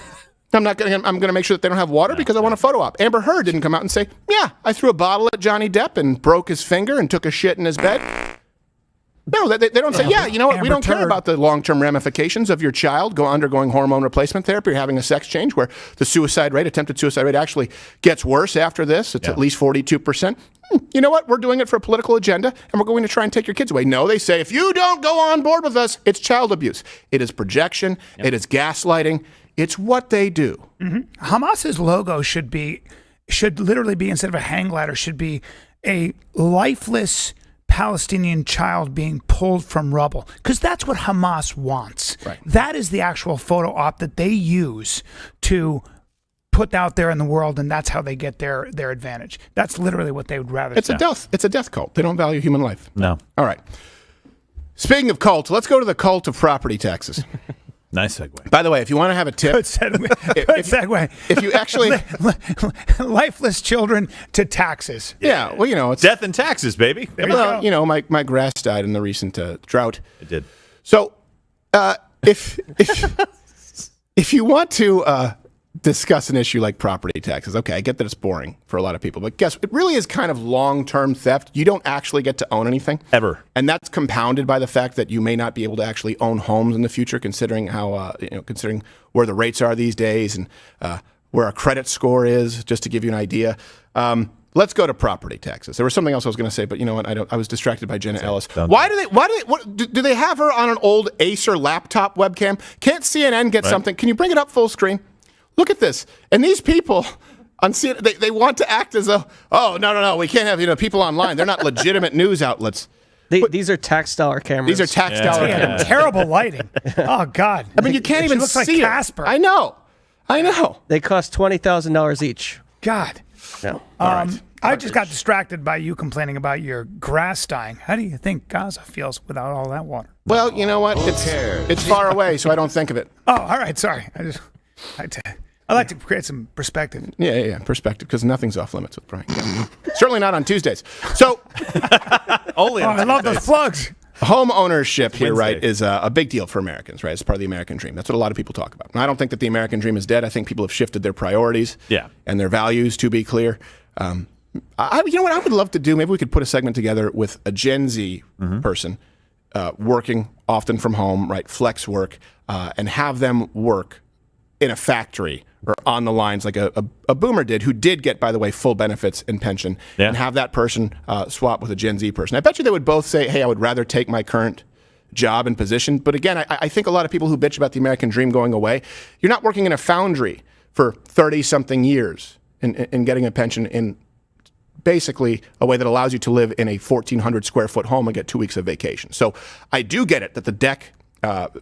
I'm going to make sure that they don't have water because I want a photo op. Amber Heard didn't come out and say, yeah, I threw a bottle at Johnny Depp and broke his finger and took a shit in his bed. No, they don't say, yeah, you know what, we Amber don't care turd. about the long-term ramifications of your child undergoing hormone replacement therapy or having a sex change where the attempted suicide rate actually gets worse after this. It's at least 42%. You know what? We're doing it for a political agenda, and we're going to try and take your kids away. No, they say, if you don't go on board with us, it's child abuse. It is projection. It is gaslighting. It's what they do. Mm-hmm. Hamas's logo should literally be, instead of a hang glider, should be a lifeless Palestinian child being pulled from rubble, because that's what Hamas wants. Right. That is the actual photo op that they use to put out there in the world, and that's how they get their advantage. That's literally what they would rather. It's a death cult. They don't value human life. No. All right. Speaking of cult, let's go to the cult of property taxes. Nice segue. By the way, if you want to have a tip, Good segue. if you actually, lifeless children to taxes. yeah, well, you know, it's Death and taxes, baby. well, you know, my grass died in the recent drought. It did. So, if you want to discuss an issue like property taxes, okay, I get that it's boring for a lot of people, but guess it really is kind of long-term theft. You don't actually get to own anything Ever. and that's compounded by the fact that you may not be able to actually own homes in the future, considering how considering where the rates are these days and where our credit score is. Just to give you an idea. Let's go to property taxes. There was something else I was going to say, but you know what? I was distracted by Jenna Ellis. Why do they have her on an old Acer laptop webcam? Can't CNN get something? Can you bring it up full screen? Look at this. And these people on CNN, they want to act as though, oh, no, we can't have people online. They're not legitimate news outlets. These are tax dollar cameras. These are tax dollar cameras. Terrible lighting. Oh, God. I mean, you can't even looks like see Casper. it. I know. They cost $20,000 each. God. No. I just got distracted by you complaining about your grass dying. How do you think Gaza feels without all that water? Well, you know what? It's far away, so I don't think of it. Oh, all right. Sorry. I like to create some perspective. Yeah, perspective, because nothing's off limits with Bryan. Certainly not on Tuesdays. So, Only on I love those plugs. home ownership here, Wednesday. right, is a big deal for Americans, right? It's part of the American dream. That's what a lot of people talk about. And I don't think that the American dream is dead. I think people have shifted their priorities and their values, to be clear. You know what I would love to do? Maybe we could put a segment together with a Gen Z person working often from home, right, flex work, and have them work in a factory or on the lines like a boomer did, who did get, by the way, full benefits and pension, and have that person swap with a Gen Z person. I bet you they would both say, hey, I would rather take my current job and position. But again, I think a lot of people who bitch about the American dream going away, you're not working in a foundry for 30-something years and getting a pension in basically a way that allows you to live in a 1,400 square foot home and get 2 weeks of vacation. So I do get it that the deck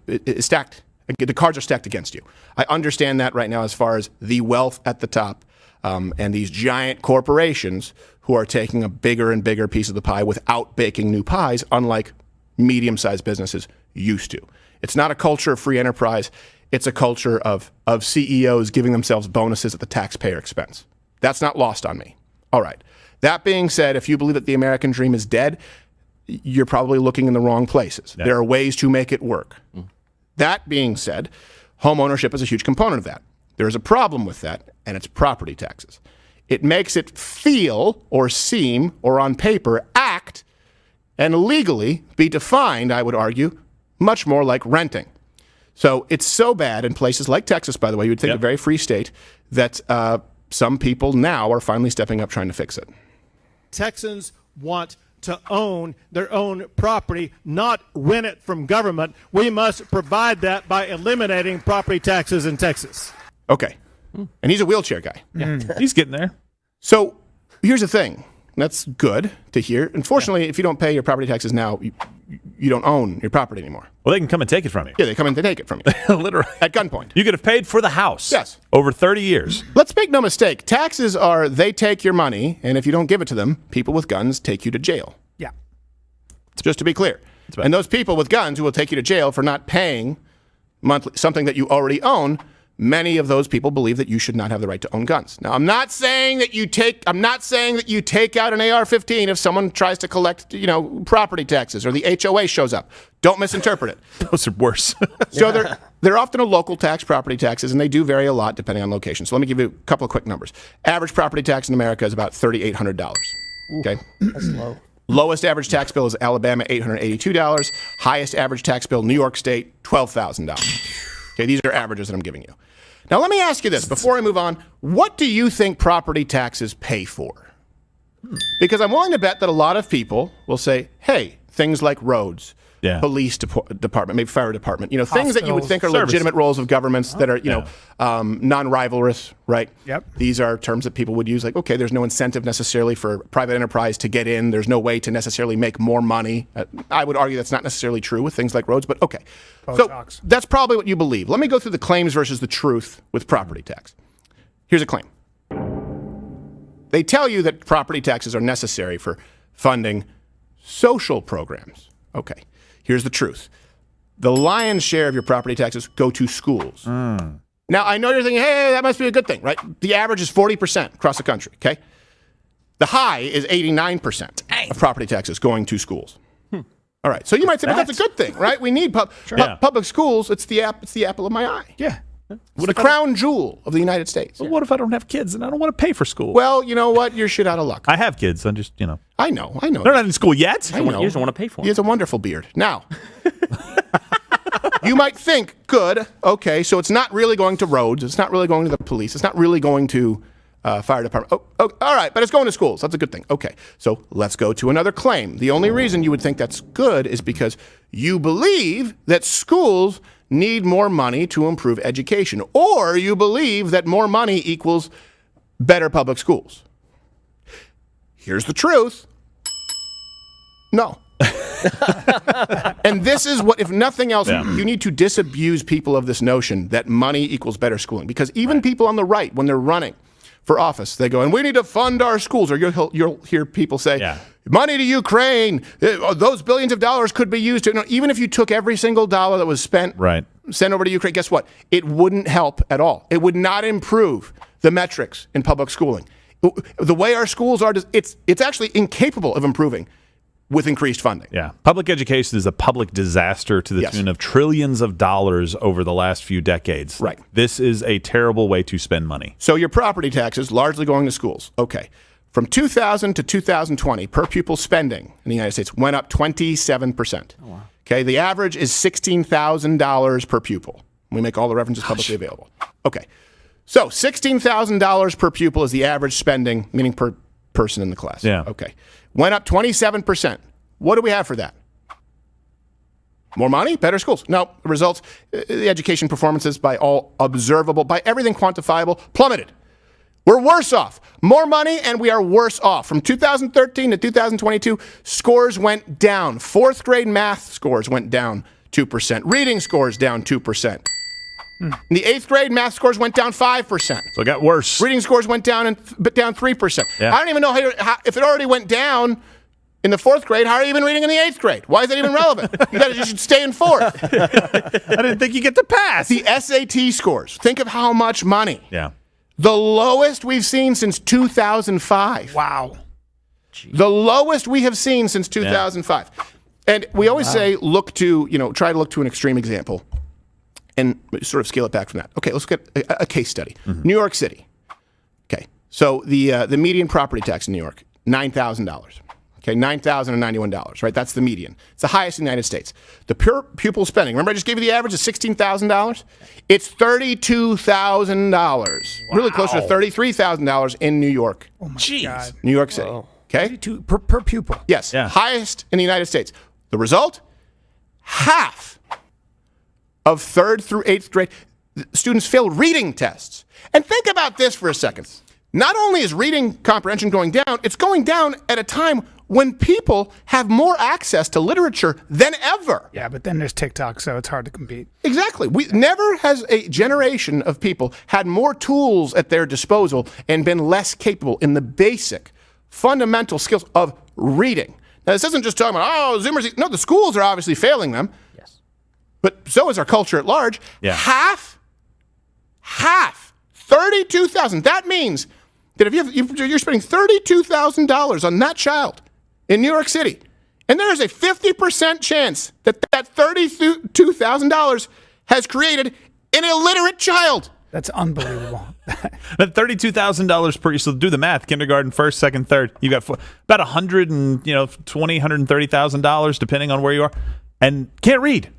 is stacked. The cards are stacked against you. I understand that right now as far as the wealth at the top and these giant corporations who are taking a bigger and bigger piece of the pie without baking new pies, unlike medium-sized businesses used to. It's not a culture of free enterprise. It's a culture of CEOs giving themselves bonuses at the taxpayer expense. That's not lost on me. All right. That being said, if you believe that the American dream is dead, you're probably looking in the wrong places. There are ways to make it work. That being said, home ownership is a huge component of that. There is a problem with that, and it's property taxes. It makes it feel or seem or on paper act and legally be defined, I would argue, much more like renting. So it's so bad in places like Texas, by the way, you would think a very free state, that some people now are finally stepping up trying to fix it. Texans want to own their own property, not rent it from government. We must provide that by eliminating property taxes in Texas. Okay. And he's a wheelchair guy. He's getting there. So here's the thing. That's good to hear. Unfortunately, if you don't pay your property taxes now, you don't own your property anymore. Well, they can come and take it from you. Yeah, they come and they take it from you. Literally. At gunpoint. You could have paid for the house. Yes. Over 30 years. Let's make no mistake. Taxes are, they take your money, and if you don't give it to them, people with guns take you to jail. Yeah. Just to be clear. And those people with guns who will take you to jail for not paying monthly something that you already own, many of those people believe that you should not have the right to own guns. Now, I'm not saying that you take out an AR-15 if someone tries to collect, property taxes or the HOA shows up. Don't misinterpret it. Those are worse. So they're often a local tax, property taxes, and they do vary a lot depending on location. So let me give you a couple of quick numbers. Average property tax in America is about $3,800. Okay, that's low. Lowest average tax bill is Alabama, $882. Highest average tax bill, New York State, $12,000. Okay, these are averages that I'm giving you. Now, let me ask you this before I move on. What do you think property taxes pay for? Because I'm willing to bet that a lot of people will say, hey, things like roads, police department, maybe fire department, things that you would think are legitimate roles of governments that are, non-rivalrous, right? Yep. These are terms that people would use like, okay, there's no incentive necessarily for private enterprise to get in. There's no way to necessarily make more money. I would argue that's not necessarily true with things like roads, but okay. So that's probably what you believe. Let me go through the claims versus the truth with property tax. Here's a claim. They tell you that property taxes are necessary for funding social programs. Okay. Here's the truth. The lion's share of your property taxes go to schools. Now, I know you're thinking, hey, that must be a good thing, right? The average is 40% across the country, okay? The high is 89% of property taxes going to schools. All right. So you might say, but that's a good thing, right? We need public schools. It's the apple of my eye. Yeah. It's the crown jewel of the United States. But what if I don't have kids and I don't want to pay for school? Well, you know what? You're shit out of luck. I have kids. I'm just, I know. They're not in school yet. I know. You just don't want to pay for them. He has a wonderful beard. Now, you might think, good, okay, so it's not really going to roads. It's not really going to the police. It's not really going to fire department. Oh, all right, but it's going to schools. That's a good thing. Okay, so let's go to another claim. The only reason you would think that's good is because you believe that schools need more money to improve education, or you believe that more money equals better public schools. Here's the truth. No. And this is what, if nothing else, you need to disabuse people of this notion that money equals better schooling. Because even people on the right, when they're running for office, they go, and we need to fund our schools. Or you'll hear people say, money to Ukraine, those billions of dollars could be used to, even if you took every single dollar that was spent, sent over to Ukraine, guess what? It wouldn't help at all. It would not improve the metrics in public schooling. The way our schools are, it's actually incapable of improving with increased funding. Yeah. Public education is a public disaster to the tune of trillions of dollars over the last few decades. Right. This is a terrible way to spend money. So your property taxes largely going to schools. Okay. From 2000 to 2020, per pupil spending in the United States went up 27%. Oh, wow. Okay. The average is $16,000 per pupil. We make all the references publicly available. Okay. So $16,000 per pupil is the average spending, meaning per person in the class. Yeah. Okay. Went up 27%. What do we have for that? More money, better schools. No, the results, the education performances by all observable, by everything quantifiable, plummeted. We're worse off. More money, and we are worse off. From 2013 to 2022, scores went down. Fourth grade math scores went down 2%. Reading scores down 2%. In the eighth grade, math scores went down 5%. So it got worse. Reading scores went down, but down 3%. Yeah. I don't even know how, if it already went down in the fourth grade, how are you even reading in the eighth grade? Why is that even relevant? You should stay in fourth. I didn't think you get to pass. The SAT scores. Think of how much money. Yeah. The lowest we've seen since 2005. Wow. Jeez. The lowest we have seen since 2005. Yeah. And we always say, try to look to an extreme example and sort of scale it back from that. Okay, let's get a case study. Mm-hmm. New York City. Okay, so the median property tax in New York, $9,000. Okay, $9,091, right? That's the median. It's the highest in the United States. The per pupil spending, remember I just gave you the average of $16,000? It's $32,000. Wow. Really closer to $33,000 in New York. Oh my God. New York City. Whoa. Okay? Per pupil. Yes, highest in the United States. The result? Half of 3rd through 8th grade students fail reading tests. And think about this for a second. Not only is reading comprehension going down, it's going down at a time when people have more access to literature than ever. Yeah, but then there's TikTok, so it's hard to compete. Exactly. Never has a generation of people had more tools at their disposal and been less capable in the basic, fundamental skills of reading. Now, this isn't just talking about, Zoomers. No, the schools are obviously failing them. But so is our culture at large. Yeah. Half, 32,000. That means that if you're spending $32,000 on that child in New York City, and there's a 50% chance that $32,000 has created an illiterate child. That's unbelievable. that. That $32,000 per year. So do the math. Kindergarten, first, second, third. You got about $130,000 depending on where you are, and can't read.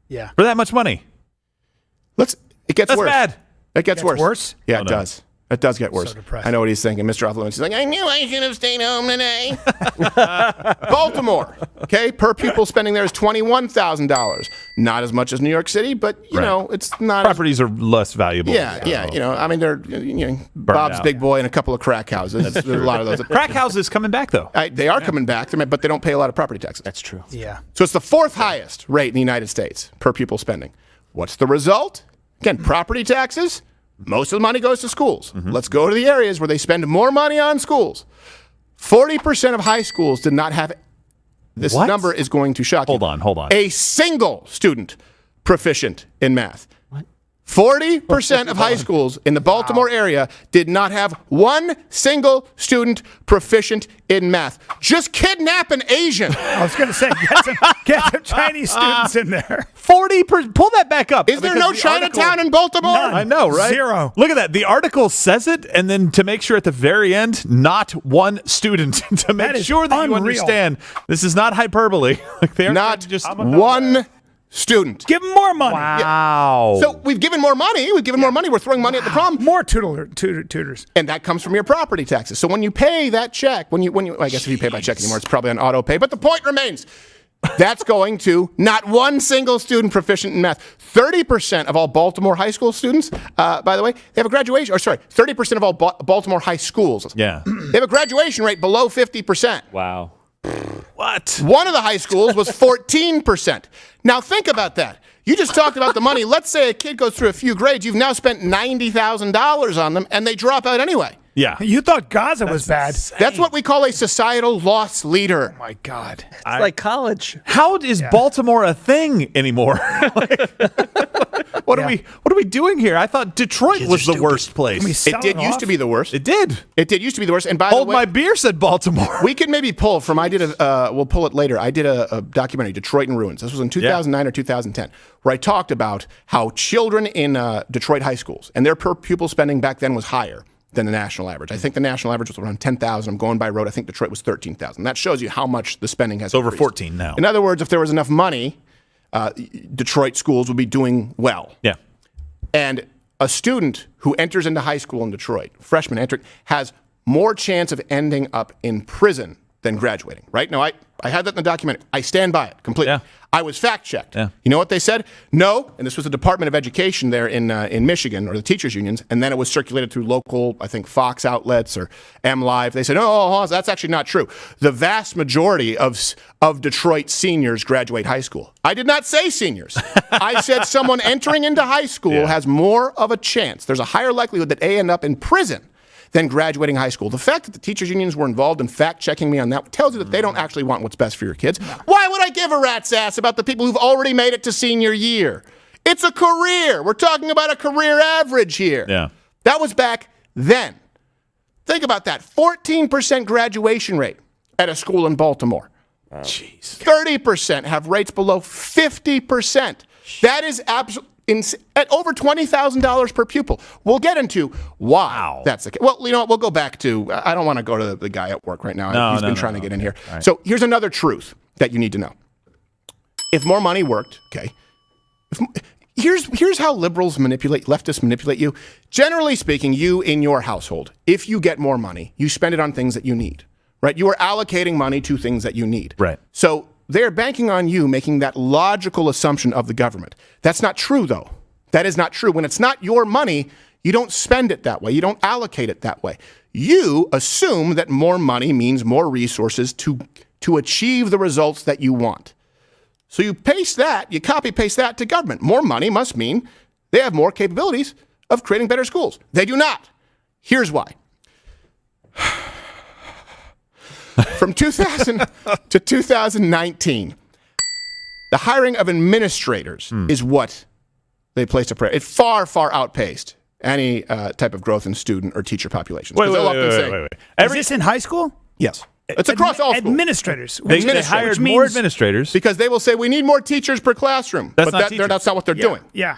Yeah, for that much money. It gets That's worse. bad. It gets worse. Worse? Yeah, it does. It does get worse. So depressing. I know what he's thinking. Mr. Affluence. He's like, I knew I should have stayed home today. Baltimore, okay, per pupil spending there is $21,000. Not as much as New York City, but you know, it's not. Properties are less valuable. Yeah. You know, I mean, they're Bob's out. Big Boy and a couple of crack houses. There's a lot of those. Crack houses coming back though. They are coming back, but they don't pay a lot of property taxes. That's true. Yeah. So it's the fourth highest rate in the United States per pupil spending. What's the result? Again, property taxes. Most of the money goes to schools. Let's go to the areas where they spend more money on schools. 40% of high schools did not have, this number is going to shock you. Hold on. A single student proficient in math. 40% of high schools in the Baltimore area did not have one single student proficient in math. Just kidnap an Asian. I was going to say, get some Chinese students in there. 40%. Pull that back up. Is there no Chinatown in Baltimore? None. I know, right? Zero. Look at that. The article says it, and then to make sure at the very end, not one student. To make sure that you unreal. understand, this is not hyperbole. Like they're Not just one student. Give them more money. Wow. So we've given more money. We're throwing money at the problem. More tutors. And that comes from your property taxes. So when you pay that check, when you, I guess if you pay by check anymore, it's probably on auto pay. But the point remains, that's going to not one single student proficient in math. 30% of all Baltimore high school students, by the way, they have a graduation, 30% of all Baltimore high schools. Yeah. They have a graduation rate below 50%. Wow. What? One of the high schools was 14%. Now think about that. You just talked about the money. Let's say a kid goes through a few grades. You've now spent $90,000 on them, and they drop out anyway. Yeah. You thought Gaza was bad. That's what we call a societal loss leader. Oh my God. It's like college. How is Baltimore a thing anymore? What are we doing here? I thought Detroit was the worst place. It did used to be the worst. It did. It did used to be the worst. And by the Hold way, my beer said Baltimore. we could maybe pull from. We'll pull it later. I did a documentary, Detroit in Ruins. This was in 2009 or 2010, where I talked about how children in Detroit high schools and their per pupil spending back then was higher than the national average. I think the national average was around 10,000. I'm going by road. I think Detroit was 13,000. That shows you how much the spending has over increased. 14 now. In other words, if there was enough money, Detroit schools would be doing well. Yeah. And a student who enters into high school in Detroit, freshman entering, has more chance of ending up in prison than graduating, right? Now, I had that in the documentary. I stand by it completely. Yeah. I was fact-checked. Yeah. You know what they said? No, and this was the Department of Education there in Michigan, or the teachers' unions, and then it was circulated through local, I think, Fox outlets or MLive. They said, oh, that's actually not true. The vast majority of Detroit seniors graduate high school. I did not say seniors. I said someone entering into high school has more of a chance. There's a higher likelihood that they end up in prison than graduating high school. The fact that the teachers' unions were involved in fact-checking me on that tells you that they don't actually want what's best for your kids. No. Why would I give a rat's ass about the people who've already made it to senior year? It's a career. We're talking about a career average here. Yeah. That was back then. Think about that. 14% graduation rate at a school in Baltimore. Jeez. 30% have rates below 50%. That is absolutely at over $20,000 per pupil. We'll get into why that's the case. Well, you know what? We'll go back to, I don't want to go to the guy at work right now. He's been trying to get in here. Right. So here's another truth that you need to know. If more money worked, okay, here's how liberals leftists manipulate you. Generally speaking, you in your household, if you get more money, you spend it on things that you need, right? You are allocating money to things that you need. Right. So they're banking on you making that logical assumption of the government. That's not true, though. That is not true. When it's not your money, you don't spend it that way. You don't allocate it that way. You assume that more money means more resources to achieve the results that you want. So you copy-paste that to government. More money must mean they have more capabilities of creating better schools. They do not. Here's why. From 2000 to 2019, the hiring of administrators is what they placed a prayer. It far, far outpaced any type of growth in student or teacher populations. Wait. Is this in high school? Yes. It's across all schools. Administrators. They hired more administrators. Because they will say, we need more teachers per classroom. That's but that's not what they're doing. Yeah.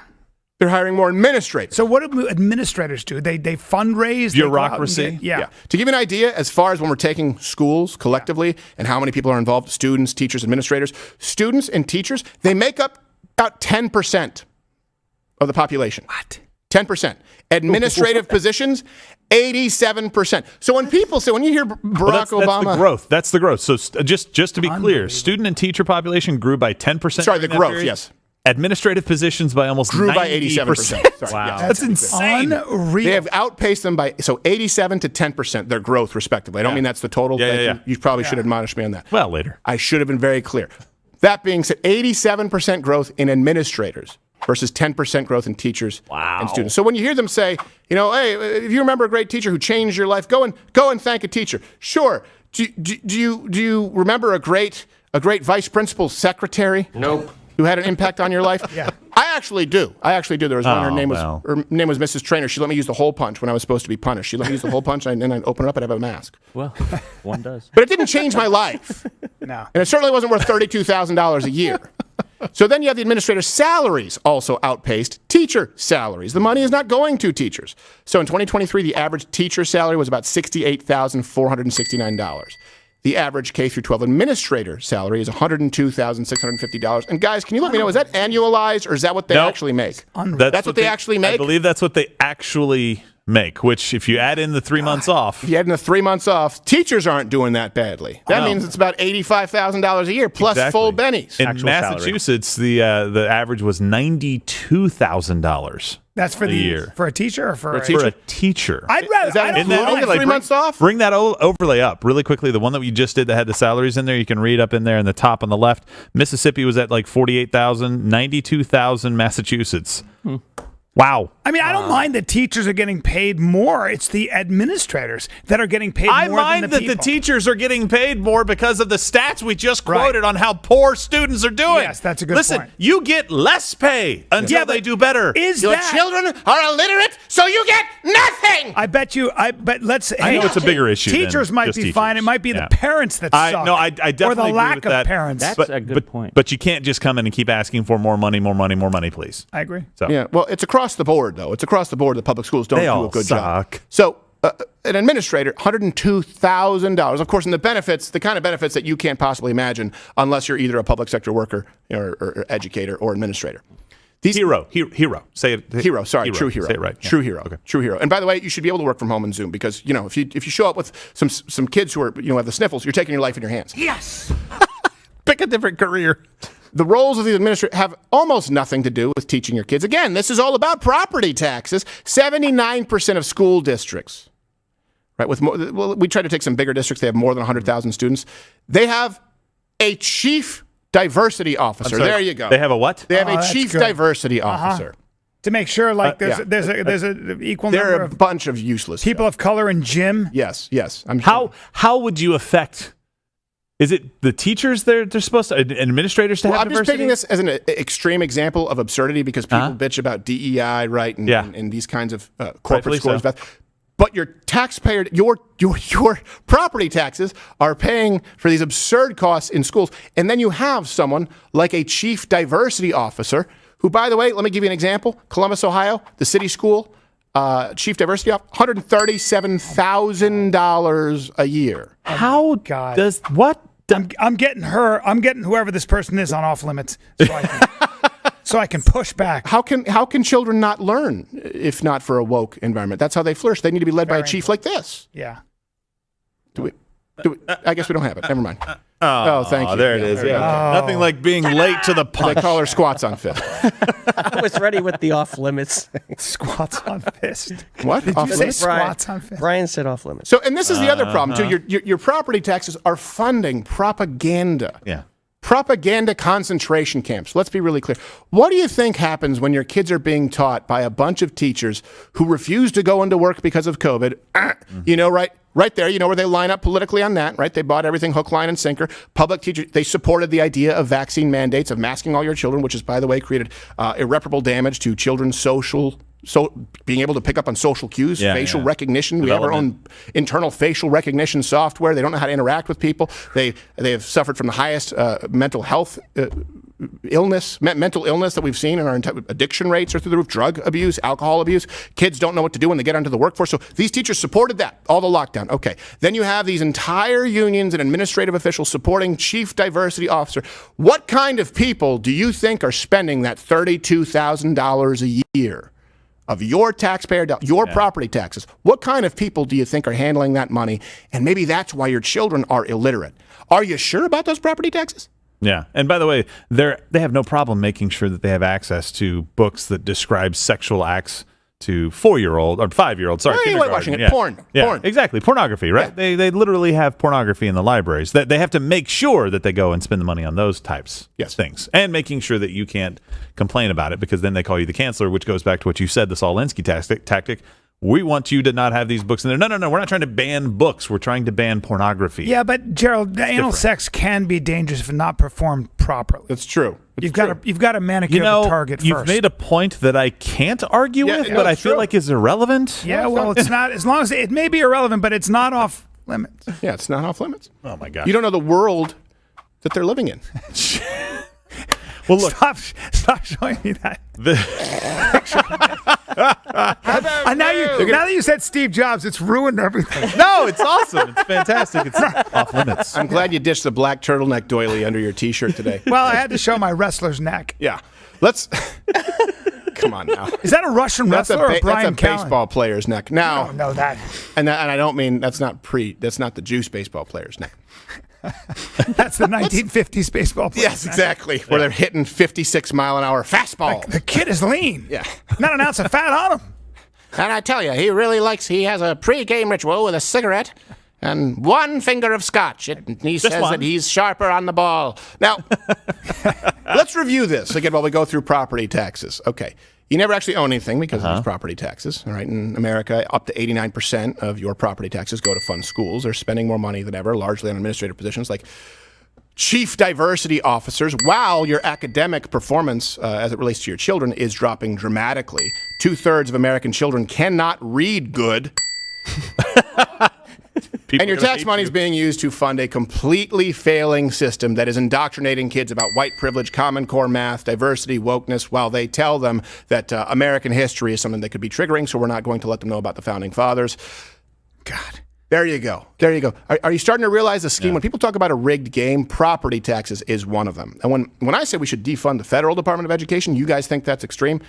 They're hiring more administrators. So what do administrators do? They fundraise? They go out and Bureaucracy. yeah. To give you an idea, as far as when we're taking schools collectively and how many people are involved, students, teachers, administrators, students and teachers, they make up about 10% of the population. What? 10%. Administrative positions, 87%. So when people say, when you hear Barack Obama... That's the growth. That's the growth. So just to be clear, student and teacher population grew by 10%. Sorry, the growth, yes. Administrative positions by almost grew 90%. by 87%. Sorry, Wow. yes. That's insane. Unreal. They have outpaced them by 87 to 10%, their growth respectively. I don't mean that's the total. You probably should admonish me on that. Well, later. I should have been very clear. That being said, 87% growth in administrators versus 10% growth in teachers and students. So when you hear them say, hey, if you remember a great teacher who changed your life, go and thank a teacher. Sure. Do you remember a great vice principal secretary? Nope. Who had an impact on your life? Yeah. I actually do. There was one. Her name was Mrs. Trainer. She let me use the hole punch when I was supposed to be punished. She let me use the hole punch, and then I'd open it up and have a mask. Well, one does. But it didn't change my life. No. And it certainly wasn't worth $32,000 a year. So then you have the administrator's salaries also outpaced teacher salaries. The money is not going to teachers. So in 2023, the average teacher salary was about $68,469. The average K through 12 administrator salary is $102,650. And guys, can you let me know, is that annualized or is that what they actually make? That's what they actually make? I believe that's what they actually make, which if you add in the 3 months off. If you add in the 3 months off, teachers aren't doing that badly. That means it's about $85,000 a year plus full bennies. In Massachusetts, the average was $92,000. That's for a year. For a teacher or for a teacher? I'd rather. Is that including the 3 months off? Bring that overlay up really quickly. The one that we just did that had the salaries in there, you can read up in there in the top on the left. Mississippi was at like 48,000, 92,000 Massachusetts. Wow. I mean, I don't mind that teachers are getting paid more. It's the administrators that are getting paid more than the people. I mind that the teachers are getting paid more because of the stats we just quoted on how poor students are doing. Yes, that's a good point. Listen, you get less pay until they do better. Your children are illiterate, so you get nothing. I bet. Let's. I know it's a bigger issue. Teachers might be fine. It might be the parents that suck. No, I definitely or the agree lack with of that. parents. That's a good point. But you can't just come in and keep asking for more money, please. I agree. So. Yeah, well, it's across the board, though. It's across the board that public schools don't do a good job. So an administrator, $102,000. Of course, in the benefits, the kind of benefits that you can't possibly imagine unless you're either a public sector worker or educator or administrator. Hero. Say it. Hero. Sorry, true hero. Say it right. True hero. Okay. True hero. And by the way, you should be able to work from home in Zoom because if you show up with some kids who are have the sniffles, you're taking your life in your hands. Yes. Pick a different career. The roles of the administrator have almost nothing to do with teaching your kids. Again, this is all about property taxes. 79% of school districts, right? We try to take some bigger districts. They have more than 100,000 students. They have a chief diversity officer. There you go. They have a what? They have a chief diversity officer. To make sure, there's an equal number of bunch of useless people of color in gym. Yes. I'm how would you affect? Is it the teachers they're supposed to, administrators to have diversity? I'm just taking this as an extreme example of absurdity because people bitch about DEI, right, and these kinds of corporate scores. So. But your taxpayer, your property taxes are paying for these absurd costs in schools. And then you have someone like a chief diversity officer who, by the way, let me give you an example. Columbus, Ohio, the city school, chief diversity officer, $137,000 a year. How does what? I'm getting whoever this person is on off limits so I can push back. How can children not learn if not for a woke environment? That's how they flourish. They need to be led by a chief like this. Yeah. I guess we don't have it. Never mind. Oh, thank you. There it is. Yeah. Nothing like being late to the punch. They call her squats on fist. I was ready with the off limits. Squats on fist. What? Did you say squats on fist? Brian said off limits. So, and this is the other problem too. Your property taxes are funding propaganda. Yeah. Propaganda concentration camps. Let's be really clear. What do you think happens when your kids are being taught by a bunch of teachers who refuse to go into work because of COVID? Right there, where they line up politically on that, right? They bought everything hook, line, and sinker. Public teachers, they supported the idea of vaccine mandates, of masking all your children, which has, by the way, created irreparable damage to children's being able to pick up on social cues, facial recognition. We have our own internal facial recognition software. They don't know how to interact with people. They have suffered from the highest mental health illness, mental illness that we've seen in our addiction rates are through the roof, drug abuse, alcohol abuse. Kids don't know what to do when they get onto the workforce. So these teachers supported that, all the lockdown. Okay. Then you have these entire unions and administrative officials supporting chief diversity officer. What kind of people do you think are spending that $32,000 a year of your taxpayer, your property taxes? What kind of people do you think are handling that money? And maybe that's why your children are illiterate. Are you sure about those property taxes? Yeah. And by the way, they have no problem making sure that they have access to books that describe sexual acts to 4-year-old or 5-year-old. Sorry, kindergarten. Watching it. Yeah. Porn. Exactly. Pornography, right? Yeah. They literally have pornography in the libraries. They have to make sure that they go and spend the money on those types of things, and making sure that you can't complain about it, because then they call you the canceller, which goes back to what you said, the Saul Alinsky tactic. We want you to not have these books in there. No. We're not trying to ban books. We're trying to ban pornography. Yeah, but Gerald, anal sex can be dangerous if not performed properly. That's true. You've got to manicure the target you've first. made a point that I can't argue with, but I feel like is irrelevant. Yeah, well, it's not. As long as it may be irrelevant, but it's not off limits. Yeah, it's not off limits. Oh my gosh. You don't know the world that they're living in. Well, look. Stop showing me that. Now that you said Steve Jobs, it's ruined everything. No, it's awesome. It's fantastic. It's off limits. I'm glad you ditched the black turtleneck doily under your T-shirt today. Well, I had to show my wrestler's neck. Yeah. Let's... Come on now. Is that a Russian wrestler or Bryan That's a Callen? baseball player's neck. Now, I don't know that. And I don't mean that's not the juice baseball player's neck. That's the 1950s baseball player. Yes, exactly. Where they're hitting 56-mile-an-hour fastballs. The kid is lean. Yeah. Not an ounce of fat on him. And I tell you, he has a pre-game ritual with a cigarette and one finger of scotch. He says that he's sharper on the ball. Now, let's review this again while we go through property taxes. Okay. You never actually own anything because of these property taxes. All right. In America, up to 89% of your property taxes go to fund schools. They're spending more money than ever, largely on administrative positions like chief diversity officers, while your academic performance as it relates to your children is dropping dramatically. 2/3 of American children cannot read good. And your tax money is being used to fund a completely failing system that is indoctrinating kids about white privilege, Common Core math, diversity, wokeness, while they tell them that American history is something that could be triggering, so we're not going to let them know about the Founding Fathers. God. There you go. There you go. Are you starting to realize the scheme? Yeah. When people talk about a rigged game, property taxes is one of them. And when I say we should defund the federal Department of Education, you guys think that's extreme?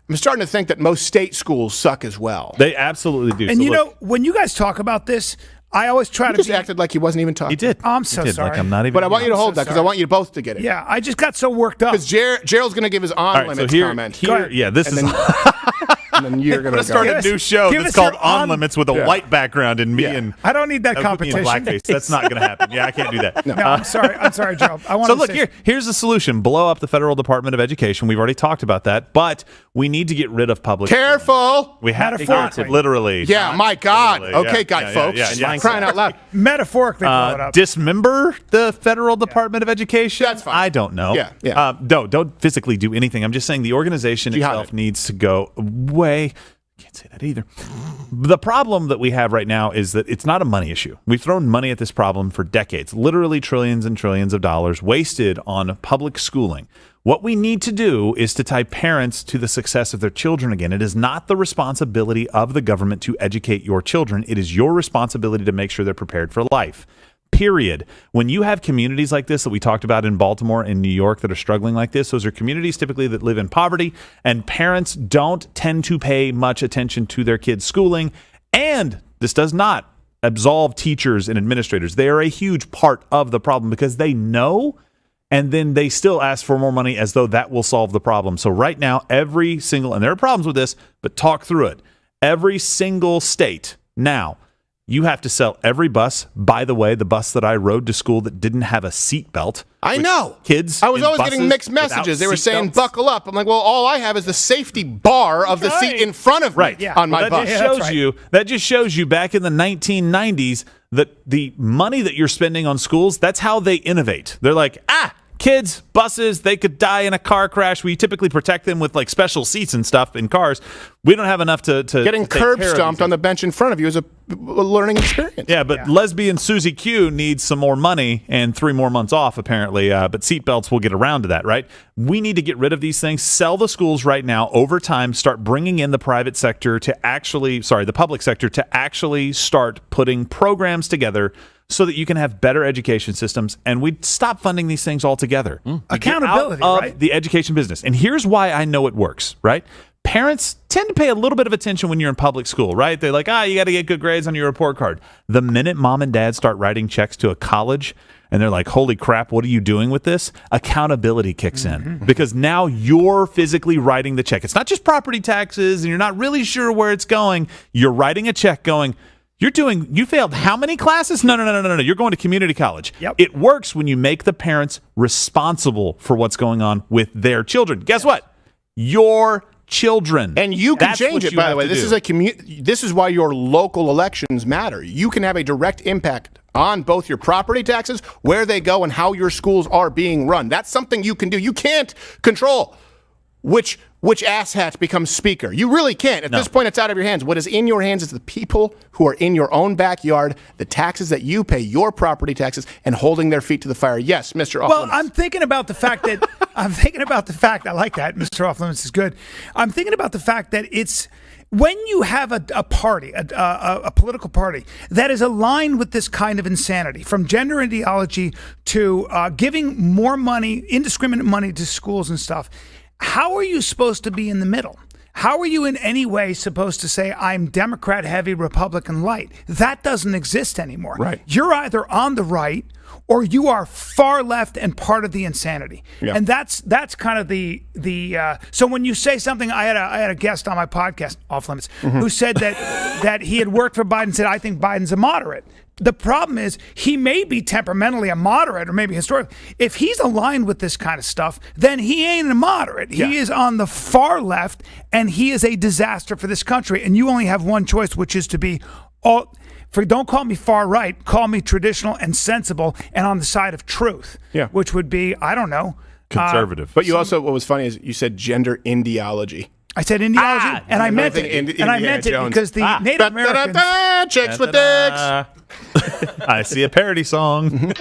I'm starting to think that most state schools suck as well. They absolutely do. And so when you guys talk about this, I always try to just acted like he wasn't even talking. He did. I'm so sorry. Like I'm not even. But I want you to hold that because I want you both to get it. Yeah, I just got so worked up. Because Gerald's going to give his on-limits comment. And then you're going to start a new show that's called On Limits with a white background and me and I don't need that competition. Blackface. That's not going to happen. Yeah, I can't do that. No, I'm sorry, Gerald. So look, here's the solution. Blow up the federal Department of Education. We've already talked about that, but we need to get rid of public. Careful. We have to literally. Yeah, my God. Okay, folks. Crying out loud. Metaphorically blow it up. Dismember the federal Department of Education. That's fine. I don't know. Yeah. Don't physically do anything. I'm just saying the organization itself needs to go away. Can't say that either. The problem that we have right now is that it's not a money issue. We've thrown money at this problem for decades, literally trillions and trillions of dollars wasted on public schooling. What we need to do is to tie parents to the success of their children again. It is not the responsibility of the government to educate your children. It is your responsibility to make sure they're prepared for life. Period. When you have communities like this that we talked about in Baltimore and New York that are struggling like this, those are communities typically that live in poverty, and parents don't tend to pay much attention to their kids' schooling. And this does not absolve teachers and administrators. They are a huge part of the problem because they know, and then they still ask for more money as though that will solve the problem. So right now, and there are problems with this, but talk through it. Every single state now, you have to sell every bus. By the way, the bus that I rode to school that didn't have a seatbelt. I know. Kids. I was always getting mixed messages. They were saying, buckle up. I'm like, well, all I have is the safety bar of the seat in front of me on my bus. That just shows you back in the 1990s that the money that you're spending on schools, that's how they innovate. They're like, Kids, buses, they could die in a car crash. We typically protect them with like special seats and stuff in cars. We don't have enough to getting curb stomped on the bench in front of you is a learning experience. Yeah, but lesbian Susie Q needs some more money and 3 more months off, apparently. But seatbelts will get around to that, right? We need to get rid of these things, sell the schools right now, over time, start bringing in the private sector to actually, the public sector to actually start putting programs together so that you can have better education systems, and we'd stop funding these things altogether. Accountability, right? The education business. And here's why I know it works, right? Parents tend to pay a little bit of attention when you're in public school, right? They're like, you got to get good grades on your report card. The minute mom and dad start writing checks to a college and they're like, holy crap, what are you doing with this? Accountability kicks in because now you're physically writing the check. It's not just property taxes and you're not really sure where it's going. You're writing a check going, you failed how many classes? No. You're going to community college. Yep. It works when you make the parents responsible for what's going on with their children. Guess what? Your children. And you can change it, by the way. This is why your local elections matter. You can have a direct impact on both your property taxes, where they go, and how your schools are being run. That's something you can do. You can't control which asshat becomes speaker. You really can't. At this point, it's out of your hands. What is in your hands is the people who are in your own backyard, the taxes that you pay, your property taxes, and holding their feet to the fire. Yes, Mr. Well, I'm thinking about the fact that I like that. Mr. Off Limits is good. I'm thinking about the fact that it's when you have a party, a political party that is aligned with this kind of insanity, from gender ideology to giving more money, indiscriminate money to schools and stuff. How are you supposed to be in the middle? How are you in any way supposed to say, I'm Democrat heavy, Republican light? That doesn't exist anymore. Right. You're either on the right or you are far left and part of the insanity. Yeah. And that's kind of the so when you say something, I had a guest on my podcast, Off Limits, who said that he had worked for Biden, said, I think Biden's a moderate. The problem is he may be temperamentally a moderate or maybe historically. If he's aligned with this kind of stuff, then he ain't a moderate. He is on the far left, and he is a disaster for this country. And you only have one choice, which is to be don't call me far right, call me traditional and sensible and on the side of truth, which would be, I don't know. Conservative. But you also, what was funny is you said gender ideology. I said ideology, and I meant it. Because the Native Americans... Chicks with dicks. I see a parody song.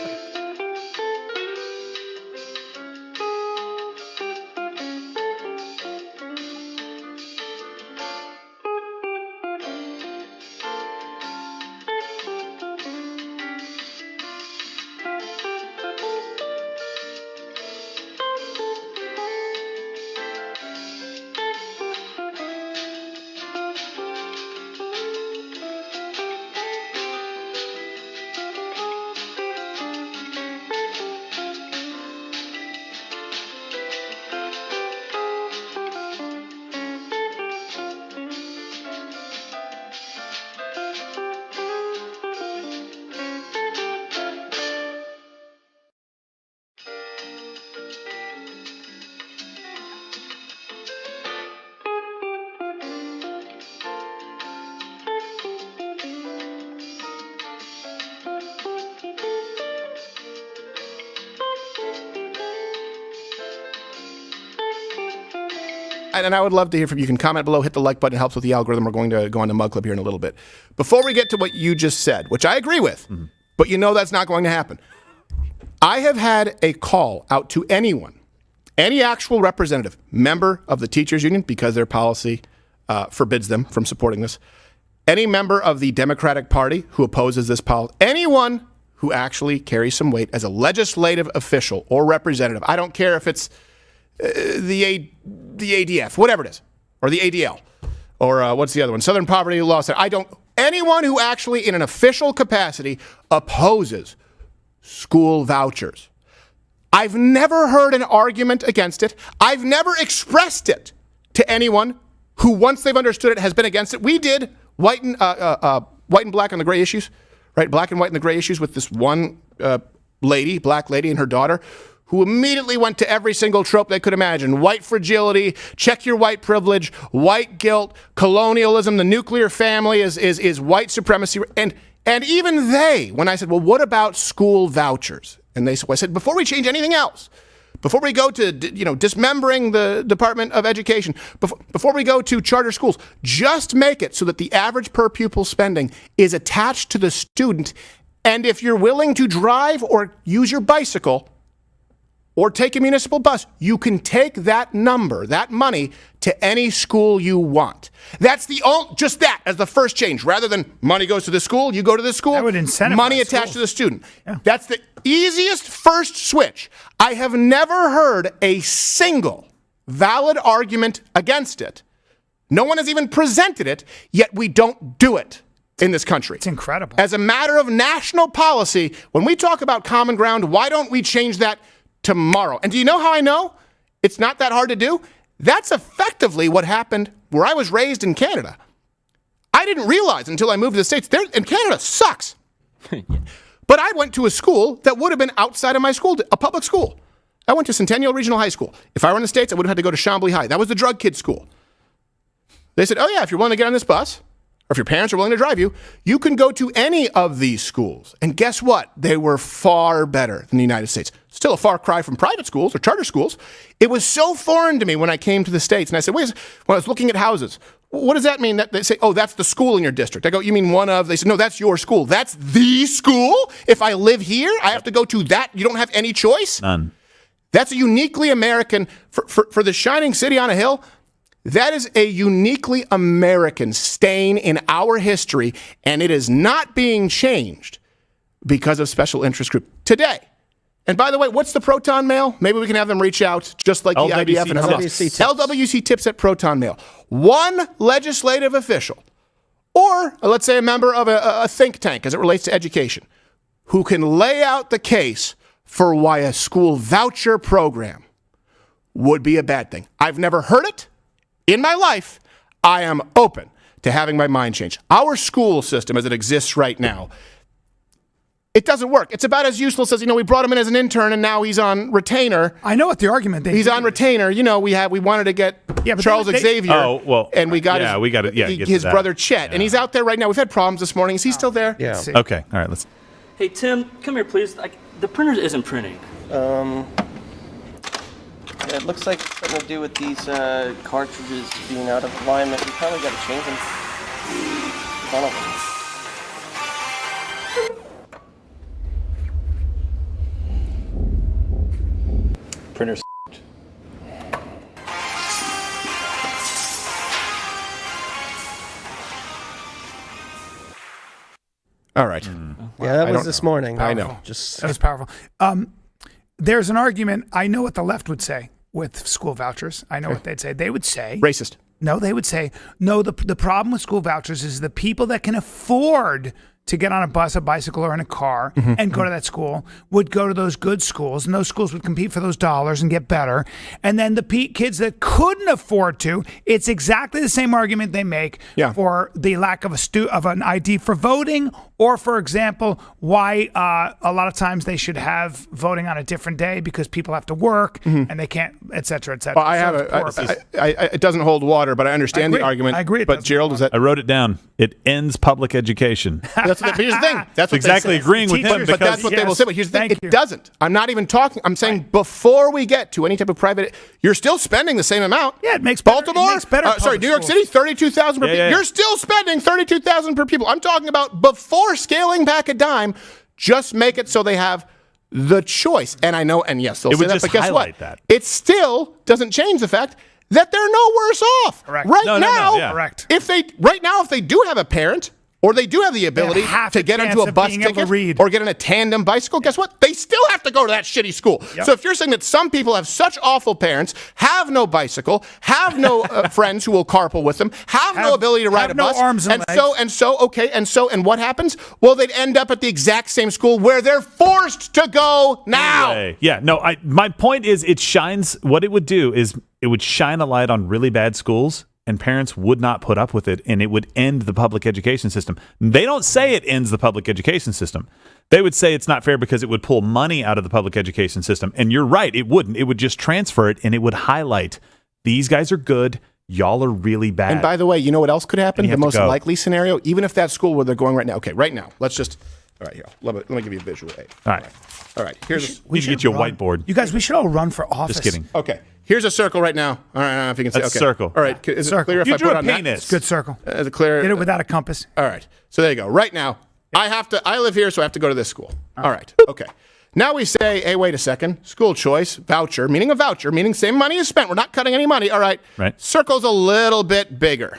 And I would love to hear from you. You can comment below, hit the like button. It helps with the algorithm. We're going to go on to MugClub here in a little bit. Before we get to what you just said, which I agree with, but you know that's not going to happen. I have had a call out to anyone, any actual representative, member of the teachers union, because their policy forbids them from supporting this, any member of the Democratic Party who opposes this policy, anyone who actually carries some weight as a legislative official or representative. I don't care if it's the ADF, whatever it is, or the ADL, or what's the other one? Southern Poverty Law Center. Anyone who actually in an official capacity opposes school vouchers. I've never heard an argument against it. I've never expressed it to anyone who, once they've understood it, has been against it. We did white and black on the gray issues, right? Black and white on the gray issues with this one black lady and her daughter, who immediately went to every single trope they could imagine. White fragility, check your white privilege, white guilt, colonialism, the nuclear family is white supremacy. And even they, when I said, well, what about school vouchers? And I said, before we change anything else, before we go to dismembering the Department of Education, before we go to charter schools, just make it so that the average per pupil spending is attached to the student. And if you're willing to drive or use your bicycle or take a municipal bus, you can take that number, that money, to any school you want. That's just that as the first change. Rather than money goes to the school, you go to the school, that would incentivize money attached schools to the student. Yeah. That's the easiest first switch. I have never heard a single valid argument against it. No one has even presented it, yet we don't do it in this country. It's incredible. As a matter of national policy, when we talk about common ground, why don't we change that tomorrow? And do you know how I know it's not that hard to do? That's effectively what happened where I was raised in Canada. I didn't realize until I moved to the States, and Canada sucks. But I went to a school that would have been outside of my school, a public school. I went to Centennial Regional High School. If I were in the States, I would have had to go to Chambly High. That was the drug kid school. They said, oh yeah, if you're willing to get on this bus, or if your parents are willing to drive you, you can go to any of these schools. And guess what? They were far better than the United States. Still a far cry from private schools or charter schools. It was so foreign to me when I came to the States. And I said, wait, when I was looking at houses, what does that mean? That they say, oh, that's the school in your district. I go, you mean one of? They said, no, that's your school. That's the school? If I live here, I have to go to that? You don't have any choice? None. That's a uniquely American, for the shining city on a hill, that is a uniquely American stain in our history, and it is not being changed because of special interest group today. And by the way, what's the Proton Mail? Maybe we can have them reach out, just like the IDF and Hamas. LWC tips at Proton Mail. One legislative official, or let's say a member of a think tank as it relates to education, who can lay out the case for why a school voucher program would be a bad thing. I've never heard it. In my life, I am open to having my mind changed. Our school system as it exists right now, it doesn't work. It's about as useless as, we brought him in as an intern and now he's on retainer. I know what the argument is. He's on retainer. We wanted to get Charles Xavier. Oh, well. And we got his brother Chet. And he's out there right now. We've had problems this morning. Is he still there? Yeah. Okay. All right. Let's. Hey, Tim, come here, please. The printer isn't printing. Yeah, it looks like something to do with these cartridges being out of alignment. We probably got to change them. One of them. Printer's All right. Yeah, that was this morning. Powerful. I know. That was powerful. There's an argument. I know what the left would say with school vouchers. I know what they'd say. They would say racist. No, they would say no. The problem with school vouchers is the people that can afford to get on a bus, a bicycle, or in a car and go to that school would go to those good schools, and those schools would compete for those dollars and get better. And then the kids that couldn't afford to, it's exactly the same argument they make for the lack of an ID for voting, or, for example, why a lot of times they should have voting on a different day because people have to work and they can't, et cetera, et cetera. Well, it doesn't hold water, but I understand the argument. I agree. But Gerald, is that? I wrote it down. It ends public education. But here's the thing. That's what exactly they say. agreeing with him. But that's what they will say. But here's the thing. It doesn't. I'm not even talking. I'm saying before we get to any type of private, you're still spending the same amount. Yeah, it makes Baltimore. It makes better New York City, 32,000 per pupil. You're still spending 32,000 per pupil. I'm talking about before scaling back a dime. Just make it so they have the choice. And I know. And yes, they'll say that. But guess what? It still doesn't change the fact that they're no worse off. Correct. Right now, correct. If they do have a parent, or they do have the ability to get into a bus ticket or get in a tandem bicycle, guess what? They still have to go to that shitty school. Yep. So if you're saying that some people have such awful parents, have no bicycle, have no friends who will carpool with them, have no ability to ride a bus, arms and legs. And what happens? Well, they'd end up at the exact same school where they're forced to go now. Anyway, my point is what it would do is it would shine a light on really bad schools, and parents would not put up with it, and it would end the public education system. They don't say it ends the public education system. They would say it's not fair because it would pull money out of the public education system. And you're right, it wouldn't. It would just transfer it, and it would highlight, these guys are good, y'all are really bad. And by the way, you know what else could happen? The most likely scenario, even if that school where they're going right now, let's just All right, here. Let me give you a visual aid. All right. All right. Here's We should get you a whiteboard. You guys, we should all run for office. Just kidding. Okay. Here's a circle right now. All right, I don't know if you can see. That's Okay. circle. All right. Is it clear if You I drew put a on that? penis. Good circle. Is it clear? Did it without a compass. All right. So there you go. Right now, I live here, so I have to go to this school. All right. Okay. Now we say, hey, wait a second. School choice, voucher, meaning same money is spent. We're not cutting any money. All right. Right. Circle's a little bit bigger.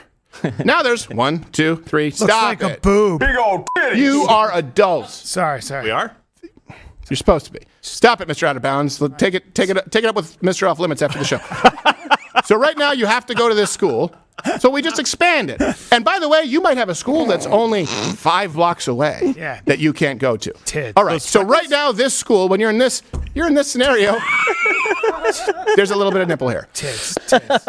Now there's 1, 2, 3. Looks Stop like it. a boob. Big old titties. You are adults. Sorry. We are? You're supposed to be. Stop it, Mr. Out of Bounds. Take it up with Mr. Off Limits after the show. So right now you have to go to this school. So we just expanded. And by the way, you might have a school that's only 5 blocks away that you can't go to. Tits. All right. So right now, this school, when you're in this scenario, there's a little bit of nipple hair. Tits.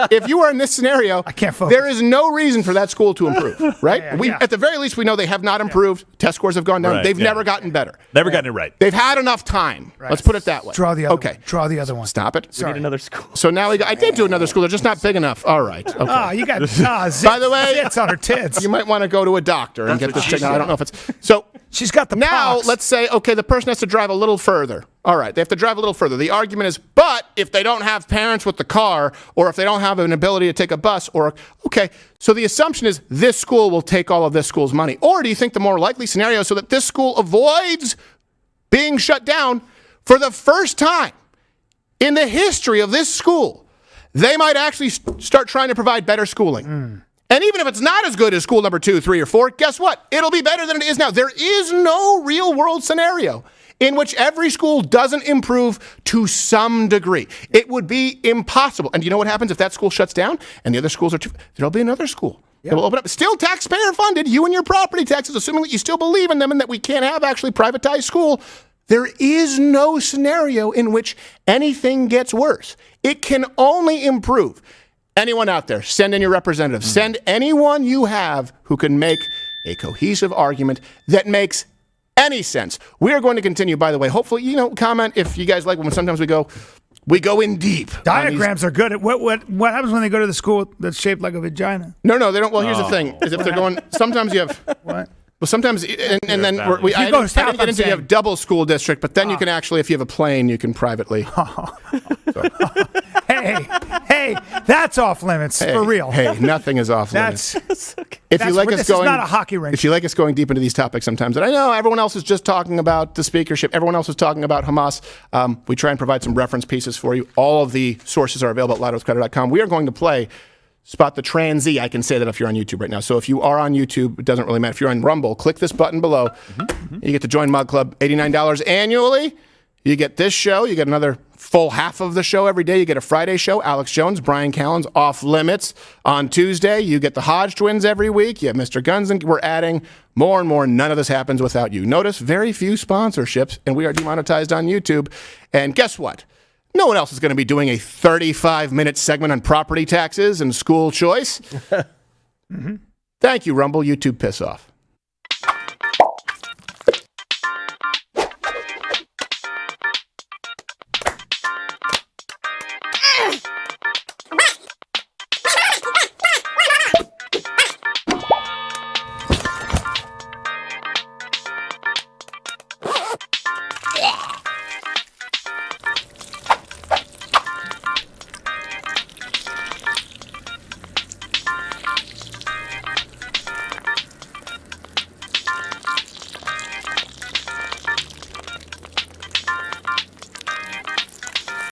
If you are in this scenario, I can't focus. there is no reason for that school to improve, right? At the very least, we know they have not improved. Test scores have gone down. Right, They've never gotten better. Never gotten it right. They've had enough time. Let's put it that way. Draw the other Okay. one. Draw the other one. Stop it. We need another school. So now I did do another school. They're just not big enough. All right. Okay. Oh, you got By the way, zits on her tits. you might want to go to a doctor and get this checked out. I don't know if it's so. She's got the Now, pox. let's say, okay, the person has to drive a little further. All right, they have to drive a little further. The argument is, but if they don't have parents with the car, or if they don't have an ability to take a bus, okay, so the assumption is this school will take all of this school's money. Or do you think the more likely scenario so that this school avoids being shut down for the first time in the history of this school, they might actually start trying to provide better schooling. And even if it's not as good as school number 2, 3, or 4, guess what? It'll be better than it is now. There is no real world scenario in which every school doesn't improve to some degree. It would be impossible. And you know what happens if that school shuts down and the other schools there'll be another school. It will open up. Still taxpayer funded, you and your property taxes, assuming that you still believe in them and that we can't have actually privatized school. There is no scenario in which anything gets worse. It can only improve. Anyone out there, send in your representative. Send anyone you have who can make a cohesive argument that makes any sense. We are going to continue, by the way. Hopefully, comment if you guys like when sometimes we go in deep. Diagrams are good. What happens when they go to the school that's shaped like a vagina? No, they don't. Well, here's the thing: is if they're going, sometimes you have what. Well, sometimes, and then I didn't get into you have double school district, but then you can actually, if you have a plane, you can privately. Hey, that's off limits for real. Hey, nothing is off limits. This is not a hockey rink. If you like us going deep into these topics sometimes, and I know everyone else is just talking about the speakership, everyone else is talking about Hamas, we try and provide some reference pieces for you. All of the sources are available at loudwithcrowder.com. We are going to play Spot the Transy. I can say that if you're on YouTube right now. So if you are on YouTube, it doesn't really matter. If you're on Rumble, click this button below. You get to join MugClub, $89 annually. You get this show. You get another full half of the show every day. You get a Friday show, Alex Jones, Bryan Callen's Off Limits. On Tuesday, you get the Hodge Twins every week. You have Mr. Guns, and we're adding more and more. None of this happens without you. Notice very few sponsorships, and we are demonetized on YouTube. And guess what? No one else is going to be doing a 35-minute segment on property taxes and school choice. Thank you, Rumble. YouTube, piss off.